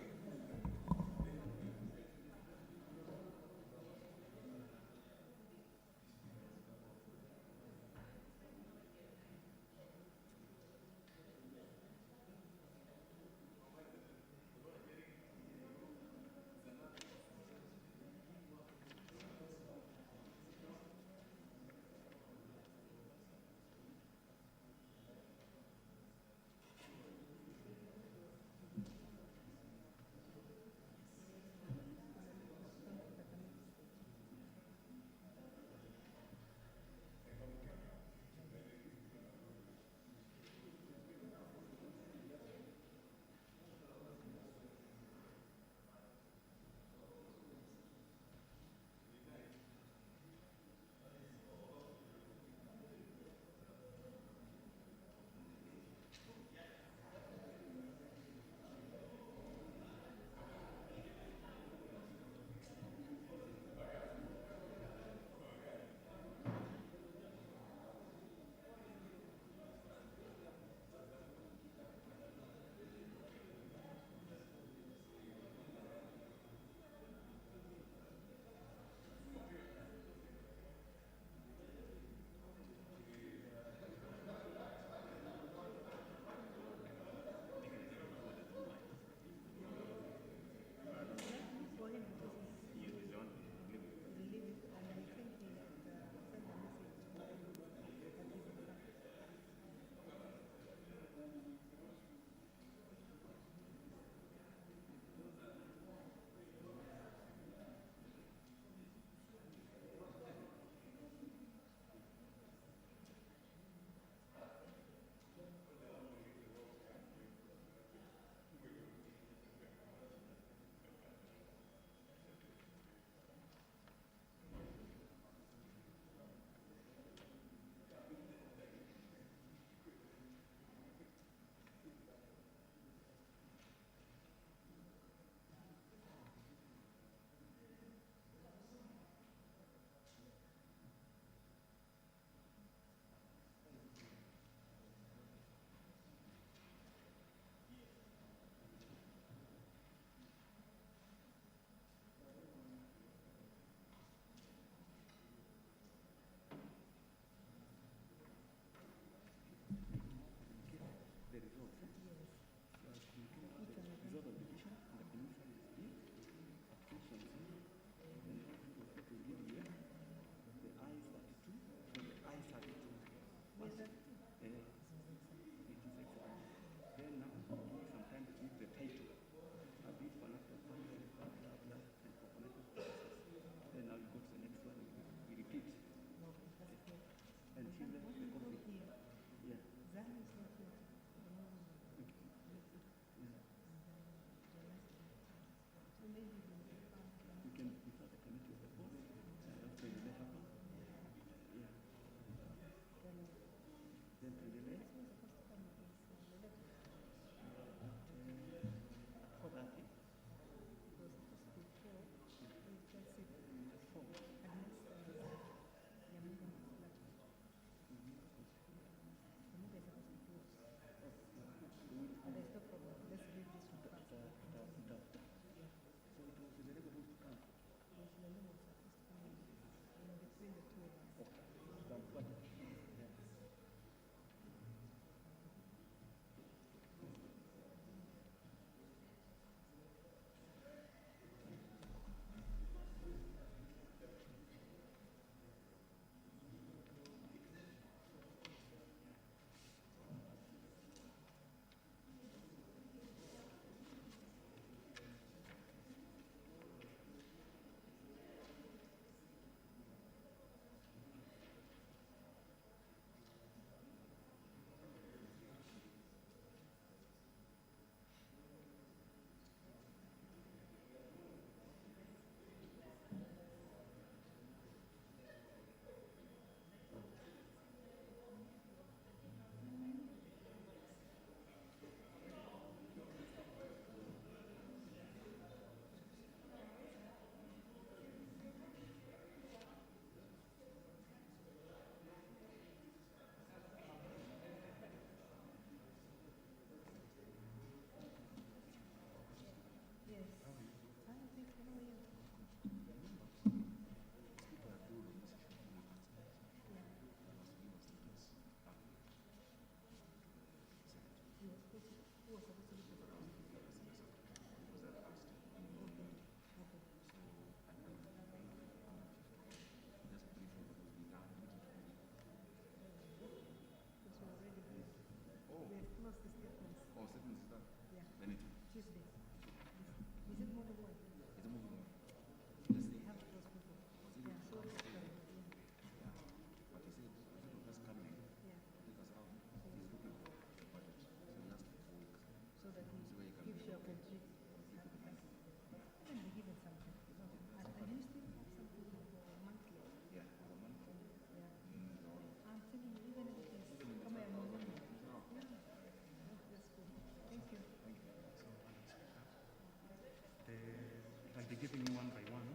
giving you one by one.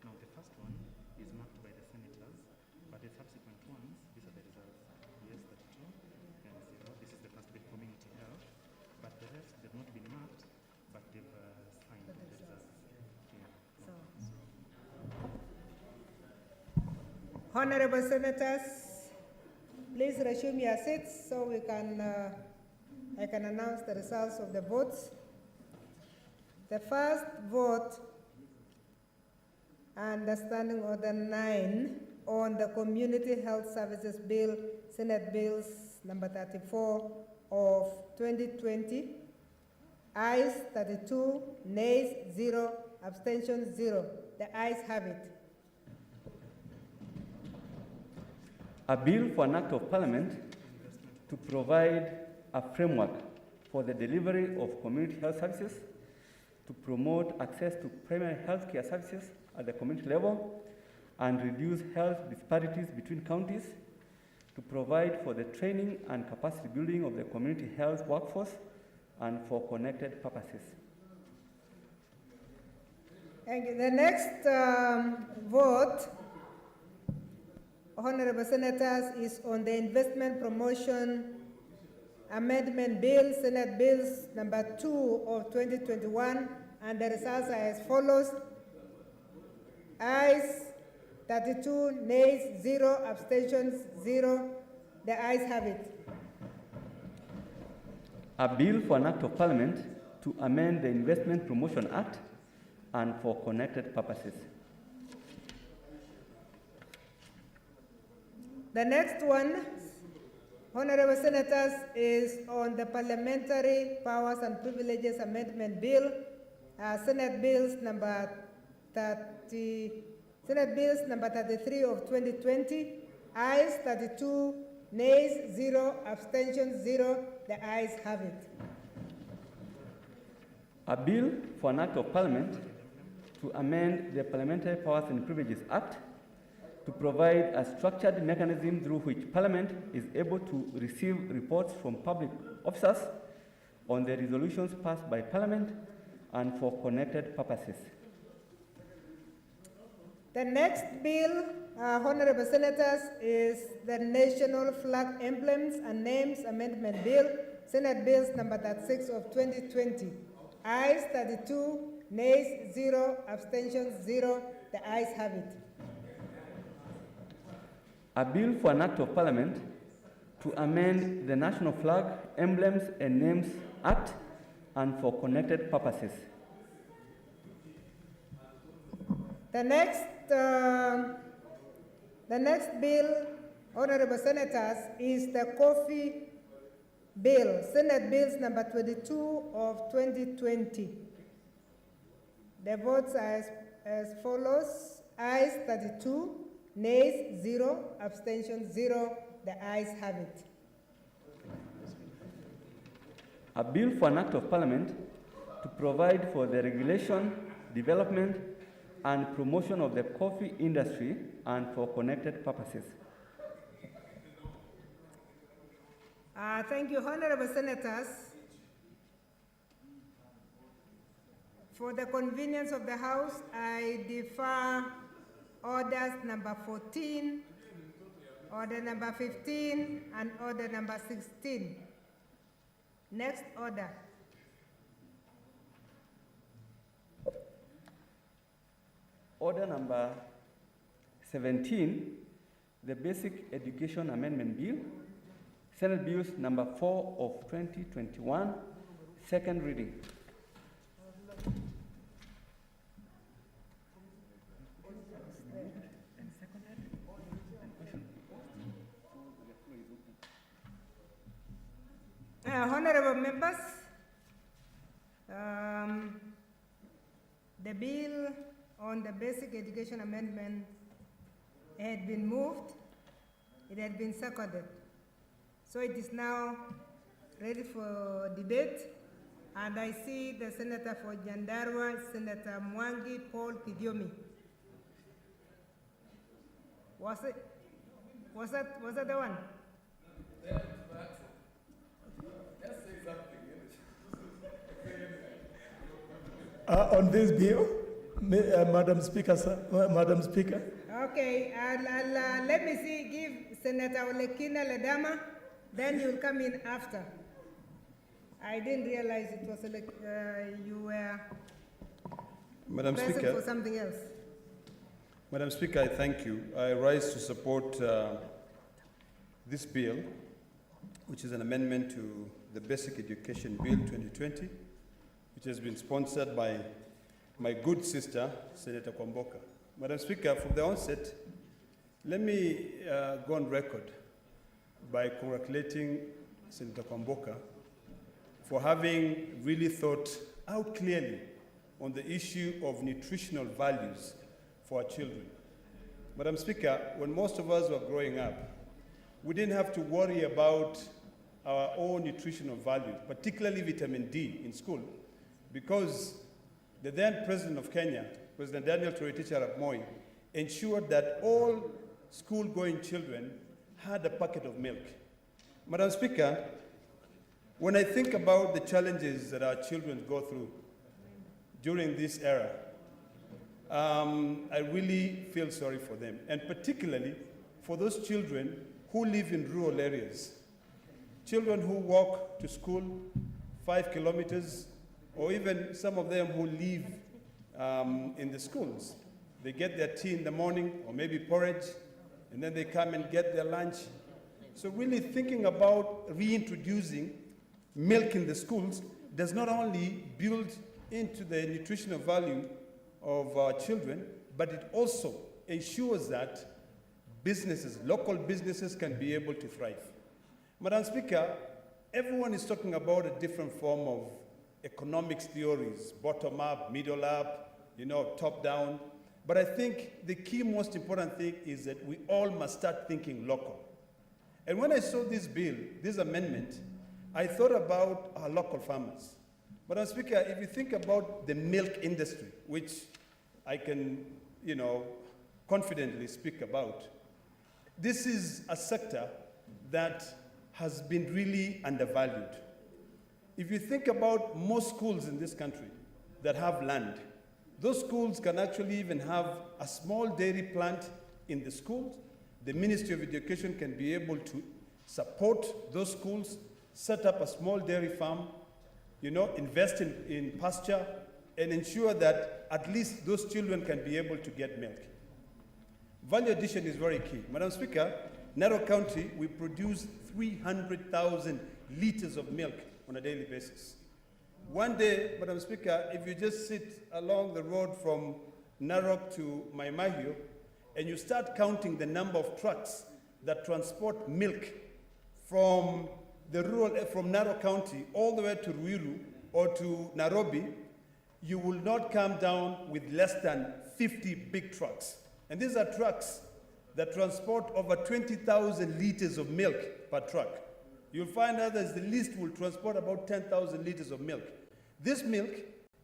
Now, the first one is marked by the senators, but the subsequent ones, these are the results. Yes, 32 and 0. This is the first bill, community health. But the rest, they've not been marked, but they've signed the results. Honorable Senators, please resume your seats so we can, I can announce the results of the votes. The first vote, understanding order 9 on the Community Health Services Bill, Senate Bills number 34 of 2020. Ayes 32, nays 0, abstentions 0. The ayes have it. A bill for an act of parliament to provide a framework for the delivery of community health services, to promote access to primary health care services at the community level, and reduce health disparities between counties, to provide for the training and capacity building of the community health workforce, and for connected purposes. Thank you. The next vote, Honorable Senators, is on the Investment Promotion Amendment Bill, Senate Bills number 2 of 2021, and the results are as follows. Ayes 32, nays 0, abstentions 0. The ayes have it. A bill for an act of parliament to amend the Investment Promotion Act and for connected purposes. The next one, Honorable Senators, is on the Parliamentary Powers and Privileges Amendment Bill, Senate Bills number 33 of 2020. Ayes 32, nays 0, abstentions 0. The ayes have it. A bill for an act of parliament to amend the Parliamentary Powers and Privileges Act to provide a structured mechanism through which Parliament is able to receive reports from public officers on the resolutions passed by Parliament and for connected purposes. The next bill, Honorable Senators, is the National Flag Emblems and Names Amendment Bill, Senate Bills number 36 of 2020. Ayes 32, nays 0, abstentions 0. The ayes have it. A bill for an act of parliament to amend the National Flag, Emblems and Names Act and for connected purposes. The next bill, Honorable Senators, is the Coffee Bill, Senate Bills number 22 of 2020. The votes are as follows. Ayes 32, nays 0, abstentions 0. The ayes have it. A bill for an act of parliament to provide for the regulation, development, and promotion of the coffee industry and for connected purposes. Thank you, Honorable Senators. For the convenience of the House, I defer orders number 14, order number 15, and order number 16. Next order. Order number 17, the Basic Education Amendment Bill, Senate Bills number 4 of 2021, second reading. Honorable members, the bill on the Basic Education Amendment had been moved, it had been seconded. So it is now ready for debate, and I see the Senator for Nyandarua, Senator Mwangi Paul Kidiomi. Was that the one? On this bill, Madam Speaker, sir. Madam Speaker. Okay, let me see, give Senator Olekina Ledama, then you'll come in after. I didn't realize it was like you were Madam present Speaker. for something else. Madam Speaker, I thank you. I rise to support this bill, which is an amendment to the Basic Education Bill 2020, which has been sponsored by my good sister, Senator Kwamboka. Madam Speaker, from the onset, let me go on record by congratulating Senator Kwamboka for having really thought out clearly on the issue of nutritional values for our children. Madam Speaker, when most of us were growing up, we didn't have to worry about our own nutritional values, particularly vitamin D in school, because the then President of Kenya, President Daniel Toroitich Arap Moi, ensured that all school-going children had a packet of milk. Madam Speaker, when I think about the challenges that our children go through during this era, I really feel sorry for them, and particularly for those children who live in rural areas. Children who walk to school 5 kilometers, or even some of them who live in the schools. They get their tea in the morning, or maybe porridge, and then they come and get their lunch. So really thinking about reintroducing milk in the schools does not only build into the nutritional value of our children, but it also ensures that businesses, local businesses, can be able to thrive. Madam Speaker, everyone is talking about a different form of economics theories, bottom up, middle up, top down. But I think the key most important thing is that we all must start thinking local. And when I saw this bill, this amendment, I thought about our local farmers. Madam Speaker, if you think about the milk industry, which I can, confidently speak about, this is a sector that has been really undervalued. If you think about most schools in this country that have land, those schools can actually even have a small dairy plant in the schools. The Ministry of Education can be able to support those schools, set up a small dairy farm, invest in pasture, and ensure that at least those children can be able to get milk. Value addition is very key. Madam Speaker, Narok County, we produce 300,000 liters of milk on a daily basis. One day, Madam Speaker, if you just sit along the road from Narok to Maimahio, and you start counting the number of trucks that transport milk from from Narok County all the way to Ruiru or to Nairobi, you will not come down with less than 50 big trucks. And these are trucks that transport over 20,000 liters of milk per truck. You'll find others, the least will transport about 10,000 liters of milk. This milk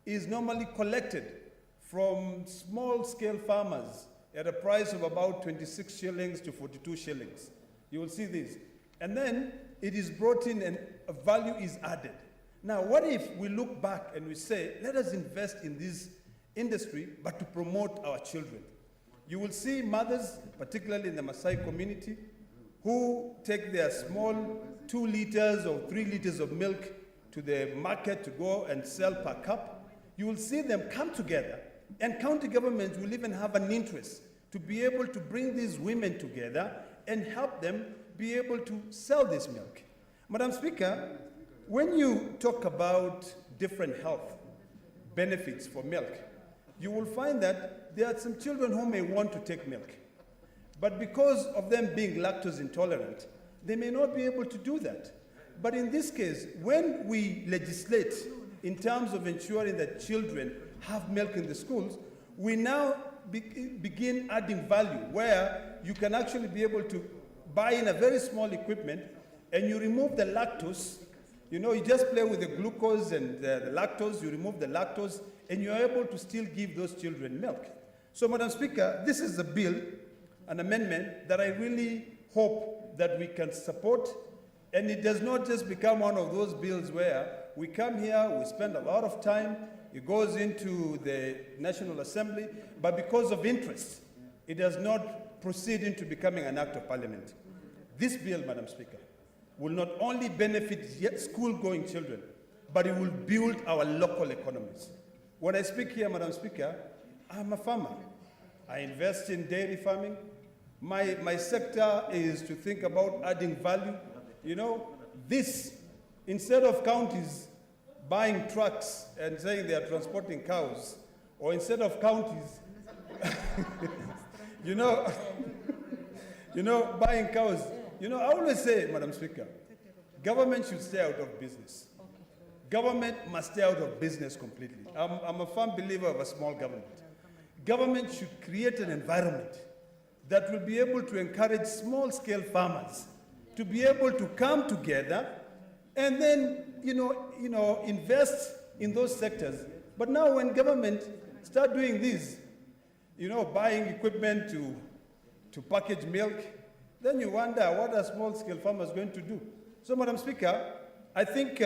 is normally collected from small-scale farmers at a price of about 26 shillings to 42 shillings. You will see this. And then it is brought in and a value is added. Now, what if we look back and we say, let us invest in this industry, but to promote our children? You will see mothers, particularly in the Maasai community, who take their small 2 liters or 3 liters of milk to the market to go and sell per cup. You will see them come together, and county governments will even have an interest to be able to bring these women together and help them be able to sell this milk. Madam Speaker, when you talk about different health benefits for milk, you will find that there are some children who may want to take milk, but because of them being lactose intolerant, they may not be able to do that. But in this case, when we legislate in terms of ensuring that children have milk in the schools, we now begin adding value where you can actually be able to buy in a very small equipment and you remove the lactose. You just play with the glucose and the lactose, you remove the lactose, and you're able to still give those children milk. So, Madam Speaker, this is a bill, an amendment that I really hope that we can support, and it does not just become one of those bills where we come here, we spend a lot of time it goes into the National Assembly, but because of interest, it does not proceed into becoming an act of parliament. This bill, Madam Speaker, will not only benefit school-going children, but it will build our local economies. When I speak here, Madam Speaker, I'm a farmer. I invest in dairy farming. My sector is to think about adding value. You know, this, instead of counties buying trucks and saying they are transporting cows, or instead of counties, buying cows. I always say, Madam Speaker, government should stay out of business. Government must stay out of business completely. I'm a firm believer of a small government. Government should create an environment that will be able to encourage small-scale farmers to be able to come together and then, invest in those sectors. But now when government start doing this, buying equipment to package milk, then you wonder what are small-scale farmers going to do? So, Madam Speaker, I think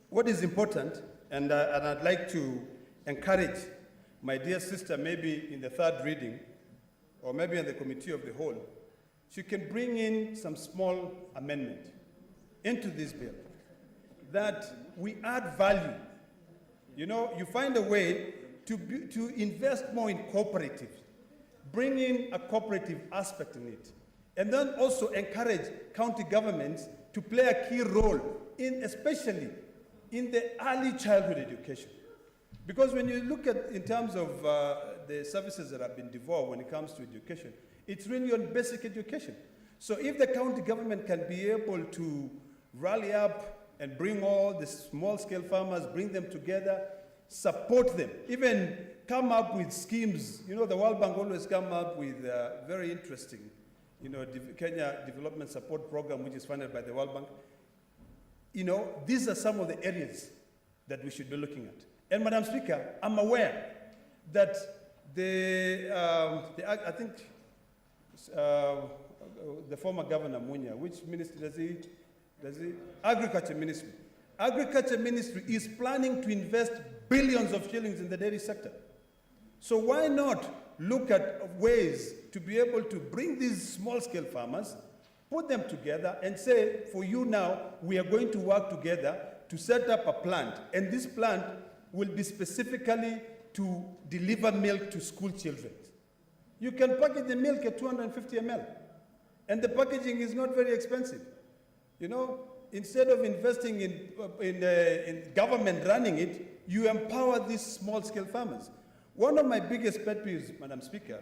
what is important, and I'd like to encourage my dear sister, maybe in the third reading, or maybe in the committee of the whole, she can bring in some small amendment into this bill that we add value. You find a way to invest more in cooperatives, bring in a cooperative aspect in it, and then also encourage county governments to play a key role especially in the early childhood education. Because when you look at, in terms of the services that have been devolved when it comes to education, it's really on basic education. So if the county government can be able to rally up and bring all the small-scale farmers, bring them together, support them, even come up with schemes. The World Bank always come up with very interesting, Kenya Development Support Program, which is funded by the World Bank. These are some of the areas that we should be looking at. And Madam Speaker, I'm aware that I think the former Governor Munya, which ministry does he? Agriculture Ministry. Agriculture Ministry is planning to invest billions of shillings in the dairy sector. So why not look at ways to be able to bring these small-scale farmers, put them together and say, for you now, we are going to work together to set up a plant. And this plant will be specifically to deliver milk to school children. You can package the milk at 250 ml. And the packaging is not very expensive. Instead of investing in government running it, you empower these small-scale farmers. One of my biggest pet peeves, Madam Speaker,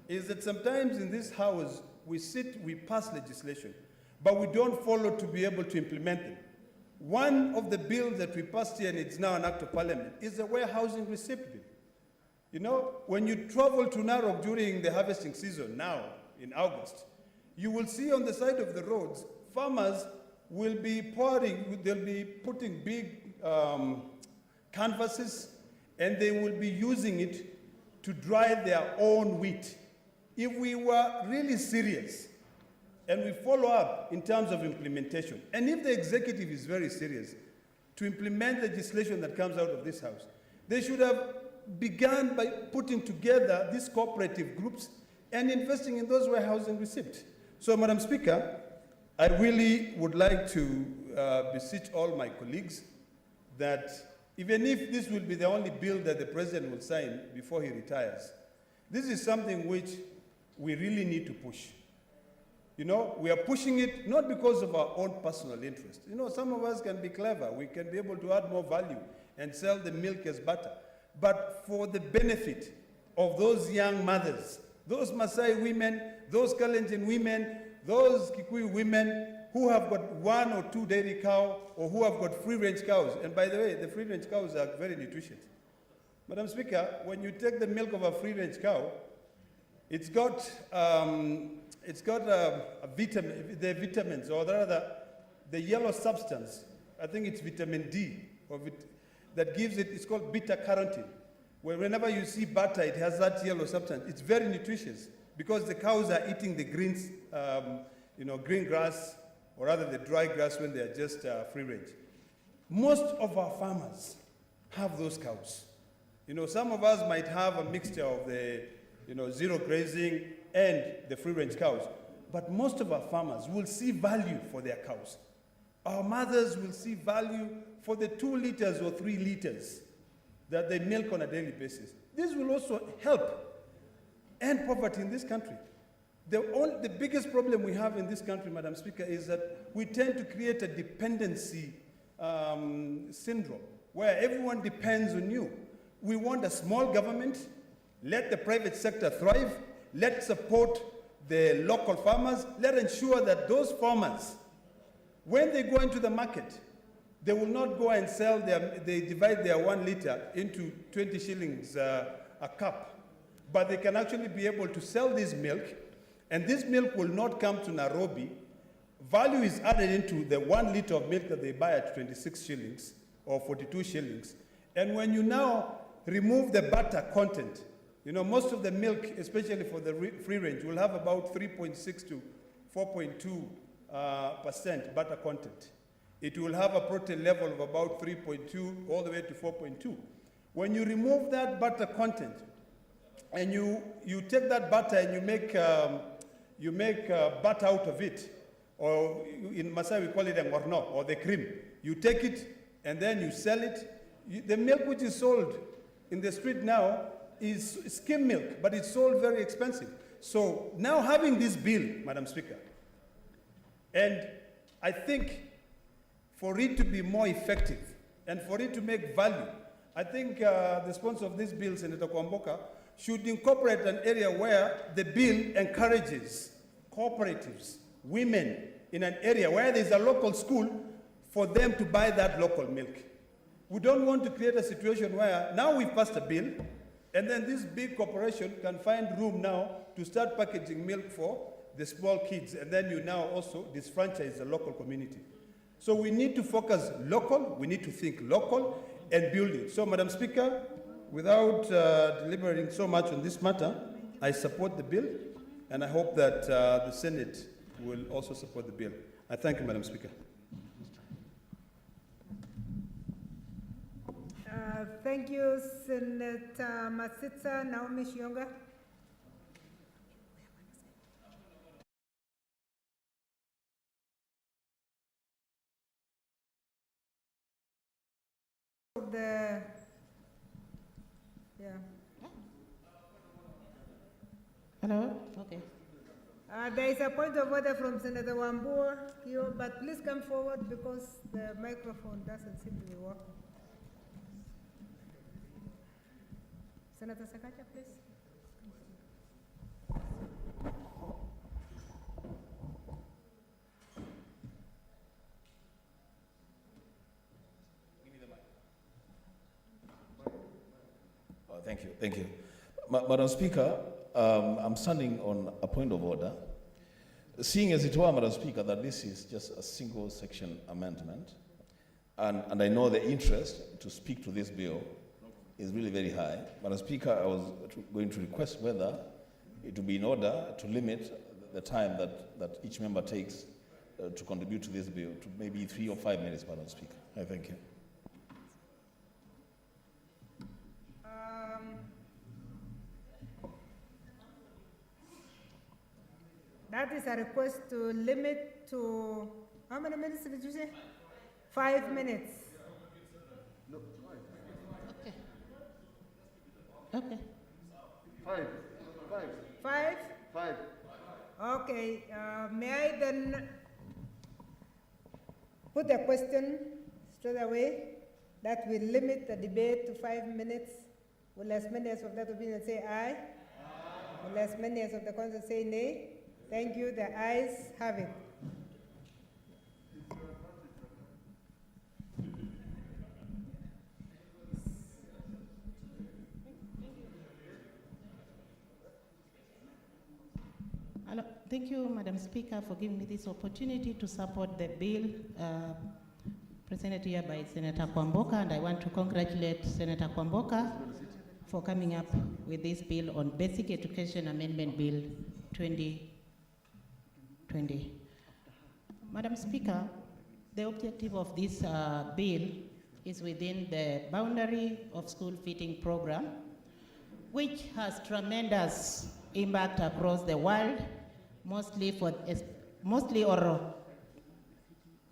is that sometimes in this house, we pass legislation, but we don't follow to be able to implement them. One of the bills that we passed here, and it's now an act of parliament, is the warehousing receipt bill. When you travel to Narok during the harvesting season now, in August, you will see on the side of the roads, farmers will be they'll be putting big canvases, and they will be using it to dry their own wheat. If we were really serious, and we follow up in terms of implementation, and if the executive is very serious to implement legislation that comes out of this house, they should have begun by putting together these cooperative groups and investing in those warehousing receipts. So, Madam Speaker, I really would like to beseech all my colleagues that even if this will be the only bill that the President will sign before he retires, this is something which we really need to push. We are pushing it not because of our own personal interest. Some of us can be clever. We can be able to add more value and sell the milk as butter. But for the benefit of those young mothers, those Maasai women, those Kalenjin women, those Kikuyu women who have got 1 or 2 dairy cow or who have got free-range cows. And by the way, the free-range cows are very nutritious. Madam Speaker, when you take the milk of a free-range cow, it's got a vitamin, the vitamins, or rather the yellow substance. I think it's vitamin D, that gives it. It's called beta-carotene. Whenever you see butter, it has that yellow substance. It's very nutritious because the cows are eating the greens, green grass, or rather the dry grass when they are just free range. Most of our farmers have those cows. You know, some of us might have a mixture of the, zero grazing and the free-range cows, but most of our farmers will see value for their cows. Our mothers will see value for the 2 liters or 3 liters that they milk on a daily basis. This will also help end poverty in this country. The biggest problem we have in this country, Madam Speaker, is that we tend to create a dependency syndrome where everyone depends on you. We want a small government, let the private sector thrive, let's support the local farmers, let's ensure that those farmers, when they go into the market, they will not go and sell they divide their 1 liter into 20 shillings a cup, but they can actually be able to sell this milk, and this milk will not come to Nairobi. Value is added into the 1 liter of milk that they buy at 26 shillings or 42 shillings. And when you now remove the butter content, most of the milk, especially for the free range, will have about 3.6 to 4.2% butter content. It will have a protein level of about 3.2 all the way to 4.2. When you remove that butter content and you take that butter and you make butter out of it, or in Masai we call it a ngorno, or the cream. You take it and then you sell it. The milk which is sold in the street now is skim milk, but it's sold very expensive. So now having this bill, Madam Speaker, and I think for it to be more effective and for it to make value, I think the sponsor of this bill, Senator Kwamboka, should incorporate an area where the bill encourages cooperatives, women in an area where there's a local school for them to buy that local milk. We don't want to create a situation where now we've passed a bill and then this big corporation can find room now to start packaging milk for the small kids, and then you now also disfranchise the local community. So we need to focus local, we need to think local and build it. So Madam Speaker, without deliberating so much on this matter, I support the bill and I hope that the Senate will also support the bill. I thank you, Madam Speaker. Thank you, Senator Masitsa. Naomi Shionga. Hello? Okay. There is a point of order from Senator Wambua here, but please come forward because the microphone doesn't seem to be working. Senator Sakaja, please. Thank you. Madam Speaker, I'm standing on a point of order. Seeing as it were, Madam Speaker, that this is just a single section amendment, and I know the interest to speak to this bill is really very high. Madam Speaker, I was going to request whether it would be in order to limit the time that each member takes to contribute to this bill to maybe 3 or 5 minutes, Madam Speaker. I thank you. That is a request to limit to, how many minutes did you say? 5 minutes. No, 5. Okay. 5. 5? 5. Okay, may I then put the question straight away that we limit the debate to 5 minutes? Will as many as of that opinion say aye? Will as many as of the council say nay? Thank you, the ayes have it. Hello. Thank you, Madam Speaker, for giving me this opportunity to support the bill presented here by Senator Kwamboka, and I want to congratulate Senator Kwamboka for coming up with this bill on Basic Education Amendment Bill 2020. Madam Speaker, the objective of this bill is within the boundary of school feeding program, which has tremendous impact across the world,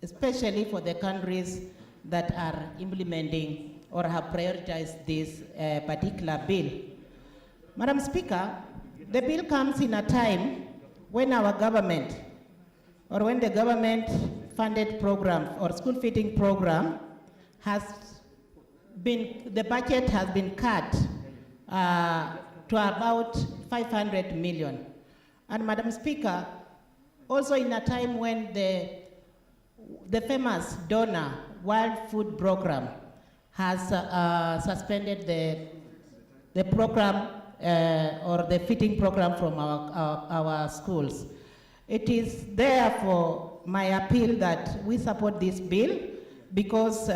especially for the countries that are implementing or have prioritized this particular bill. Madam Speaker, the bill comes in a time when our government, or when the government-funded program or school feeding program the budget has been cut to about 500 million. And Madam Speaker, also in a time when the famous donor World Food Program has suspended the program or the feeding program from our schools. It is therefore my appeal that we support this bill, because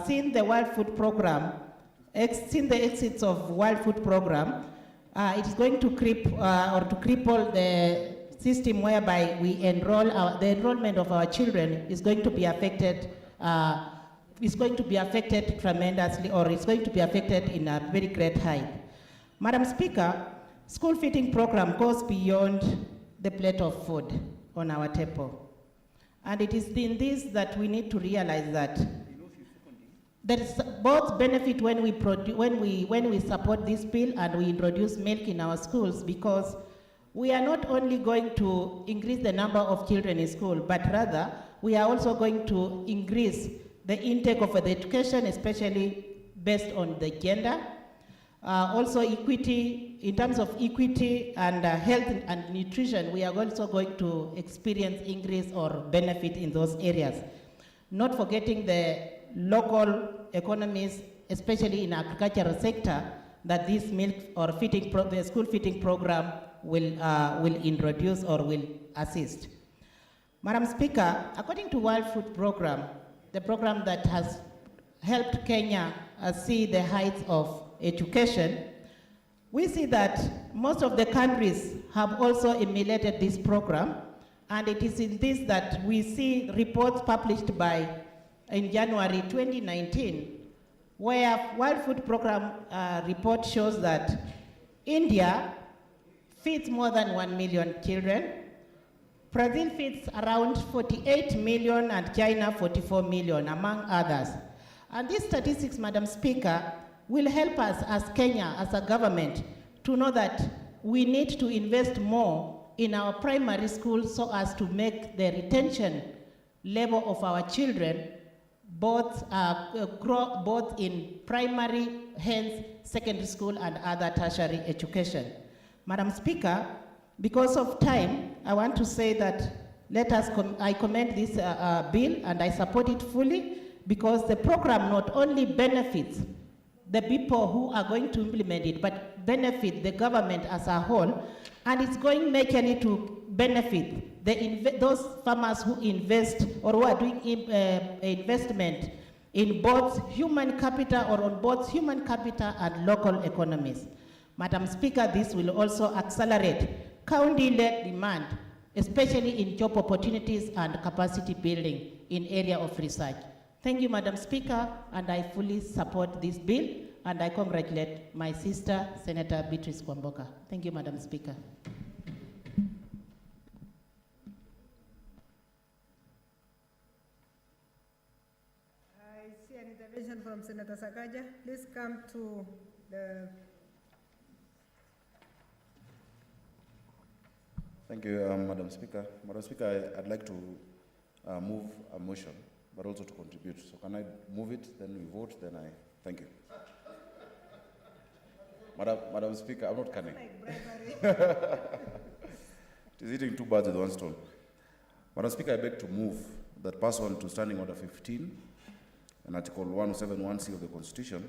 since the World Food Program, since the exits of World Food Program, it is going to cripple the system whereby we enroll the enrollment of our children is going to be affected. Tremendously, or it's going to be affected in a very great height. Madam Speaker, school feeding program goes beyond the plate of food on our table. And it is in this that we need to realize that there is both benefit when we support this bill and we introduce milk in our schools, because we are not only going to increase the number of children in school, but rather we are also going to increase the intake of the education, especially based on the gender. Also equity, in terms of equity and health and nutrition, we are also going to experience increase or benefit in those areas. Not forgetting the local economies, especially in agricultural sector, that this milk or the school feeding program will introduce or will assist. Madam Speaker, according to World Food Program, the program that has helped Kenya see the heights of education, we see that most of the countries have also emulated this program, and it is in this that we see reports published in January 2019, where World Food Program report shows that India feeds more than 1 million children, Brazil feeds around 48 million, and China 44 million, among others. And these statistics, Madam Speaker, will help us as Kenya, as a government, to know that we need to invest more in our primary schools so as to make the retention level of our children both in primary, hence secondary school and other tertiary education. Madam Speaker, because of time, I want to say that I commend this bill and I support it fully, because the program not only benefits the people who are going to implement it, but benefit the government as a whole, and it's going majorly to benefit those farmers who invest or who are doing investment in both human capital or on both human capital and local economies. Madam Speaker, this will also accelerate county-led demand, especially in job opportunities and capacity building in area of research. Thank you, Madam Speaker, and I fully support this bill, and I congratulate my sister, Senator Beatrice Kwamboka. Thank you, Madam Speaker. I see an intervention from Senator Sakaja. Please come to the... Thank you, Madam Speaker. Madam Speaker, I'd like to move a motion, but also to contribute. So can I move it, then we vote, then I thank you. Madam Speaker, I'm not cunning. It is eating two birds with one stone. Madam Speaker, I beg to move that pursuant to Standing Order 15 and Article 107(1)(c) of the Constitution,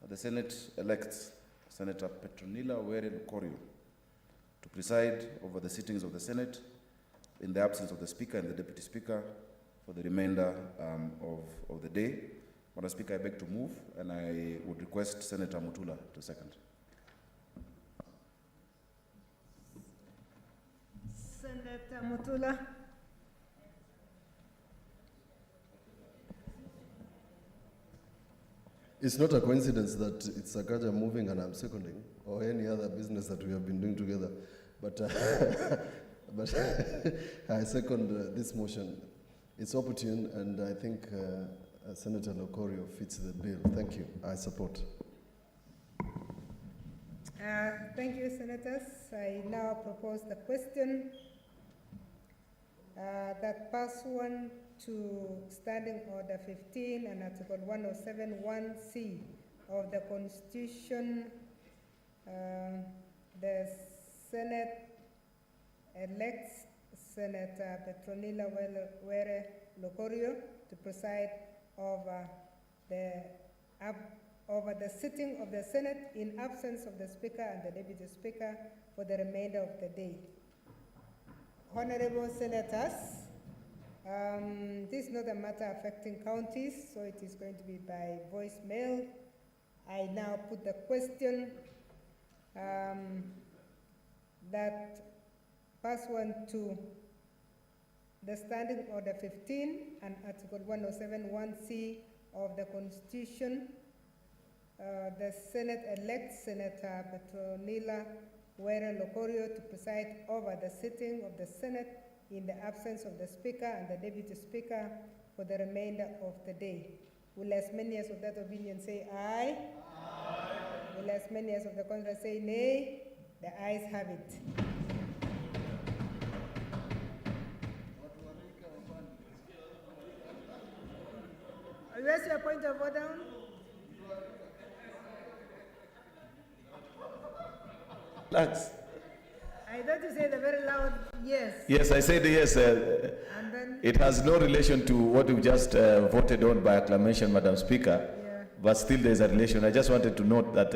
that the Senate elects Senator Petronila Werel Korio to preside over the sittings of the Senate in the absence of the Speaker and the Deputy Speaker for the remainder of the day. Madam Speaker, I beg to move, and I would request Senator Mutula to second. Senator Mutula. It's not a coincidence that it's Sakaja moving and I'm seconding, or any other business that we have been doing together. But, but I second this motion. It's opportune, and I think Senator Lokorio fits the bill. Thank you. I support. Thank you, Senators. I now propose the question that pursuant to Standing Order 15 and Article 107(1)(c) of the Constitution, the Senate elects Senator Petronila Were Lokorio to preside over the sitting of the Senate in absence of the Speaker and the Deputy Speaker for the remainder of the day. Honorable Senators, this is not a matter affecting counties, so it is going to be by voicemail. I now put the question that pursuant to the Standing Order 15 and Article 107(1)(c) of the Constitution, the Senate elects Senator Petronila Were Lokorio to preside over the sitting of the Senate in the absence of the Speaker and the Deputy Speaker for the remainder of the day. Will as many as of that opinion say aye? Aye. Will as many as of the contrary say nay? The ayes have it. Where's your point of order? Thanks. I thought you said a very loud yes. Yes, I said yes. And then It has no relation to what we just voted on by acclamation, Madam Speaker, but still there's a relation. I just wanted to note that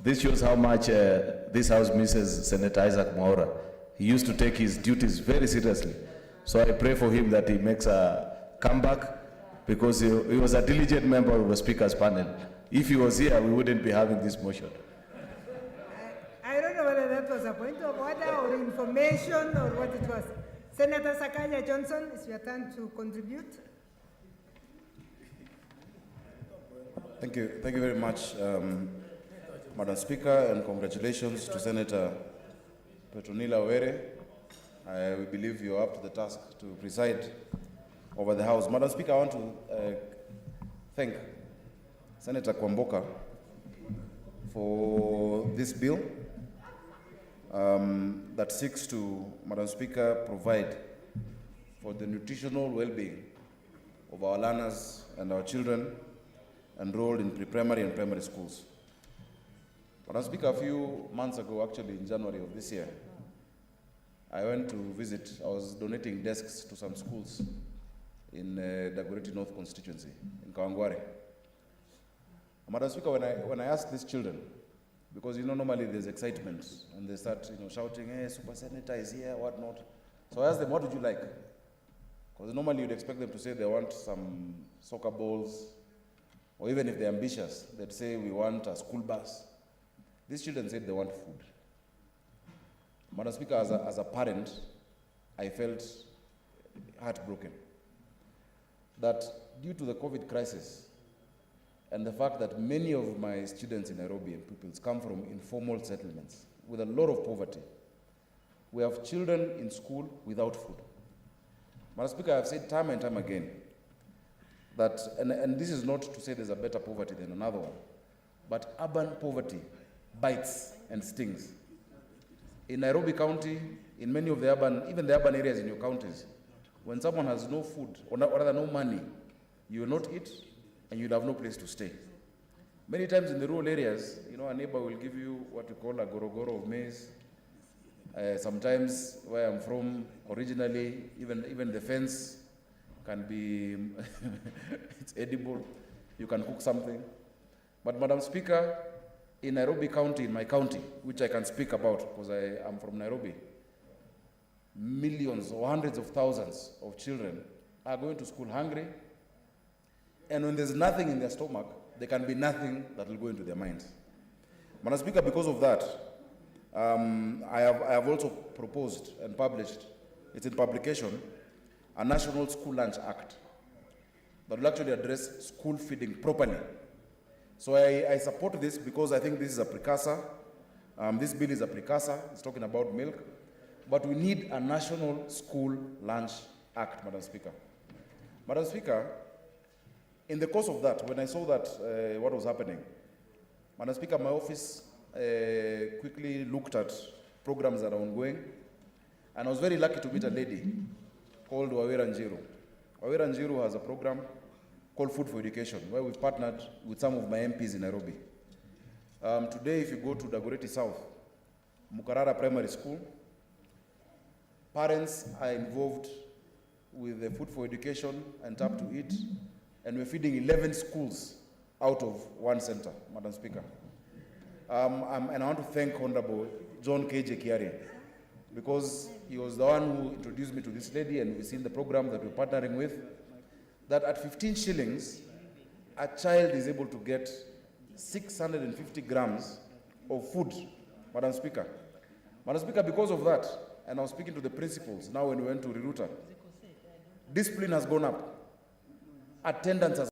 this shows how much this House misses Senator Isaac Mwaura. He used to take his duties very seriously. So I pray for him that he makes a comeback, because he was a diligent member of the Speaker's panel. If he was here, we wouldn't be having this motion. I don't know whether that was a point of order or information or what it was. Senator Sakaja Johnson, it's your turn to contribute. Thank you very much, Madam Speaker, and congratulations to Senator Petronila Were. We believe you're up to the task to preside over the House. Madam Speaker, I want to thank Senator Kwamboka for this bill that seeks to, Madam Speaker, provide for the nutritional well-being of our learners and our children enrolled in pre-primary and primary schools. Madam Speaker, a few months ago, actually in January of this year, I went to visit. I was donating desks to some schools in Dagoretti North constituency, in Kawangware. Madam Speaker, when I asked these children, because normally there's excitement and they start shouting, hey, Super Senator is here, whatnot. So I asked them, what would you like? Because normally you'd expect them to say they want some soccer balls, or even if they're ambitious, they'd say we want a school bus. These children said they want food. Madam Speaker, as a parent, I felt heartbroken that due to the COVID crisis and the fact that many of my students in Nairobi and pupils come from informal settlements with a lot of poverty, we have children in school without food. Madam Speaker, I've said time and time again that, and this is not to say there's a better poverty than another one, but urban poverty bites and stings. In Nairobi County, in many of the urban, even the urban areas in your counties, when someone has no food, or rather no money, you will not eat and you'll have no place to stay. Many times in the rural areas, a neighbor will give you what we call a gorogoro of maize. Sometimes where I'm from originally, even the fence can be, it's edible. You can cook something. But Madam Speaker, in Nairobi County, in my county, which I can speak about because I am from Nairobi, millions or hundreds of thousands of children are going to school hungry, and when there's nothing in their stomach, there can be nothing that will go into their minds. Madam Speaker, because of that, I have also proposed and published, it's in publication, a National School Lunch Act that will actually address school feeding properly So I support this because I think this is a precursor. This bill is a precursor. It's talking about milk. But we need a national school lunch act, Madam Speaker. Madam Speaker, in the course of that, when I saw that what was happening, Madam Speaker, my office quickly looked at programs that are ongoing, and I was very lucky to meet a lady called Wawira Njiru. Wawira Njiru has a program called Food for Education, where we've partnered with some of my MPs in Nairobi. Today, if you go to Dagoretti South, Mukarara Primary School, parents are involved with the Food for Education and Tap to Eat, and we're feeding 11 schools out of one center, Madam Speaker. And I want to thank Honorable John K.J. Kiari, because he was the one who introduced me to this lady, and we've seen the program that we're partnering with, that at 15 shillings, a child is able to get 650 grams of food, Madam Speaker. Madam Speaker, because of that, and I was speaking to the principals now when we went to Riruta, discipline has gone up, attendance has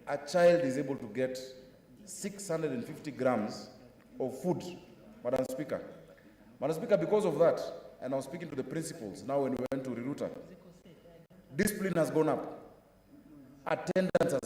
a child is able to get 650 grams of food, Madam Speaker. Madam Speaker, because of that, and I was speaking to the principals now when we went to Riruta, discipline has gone up. Attendance has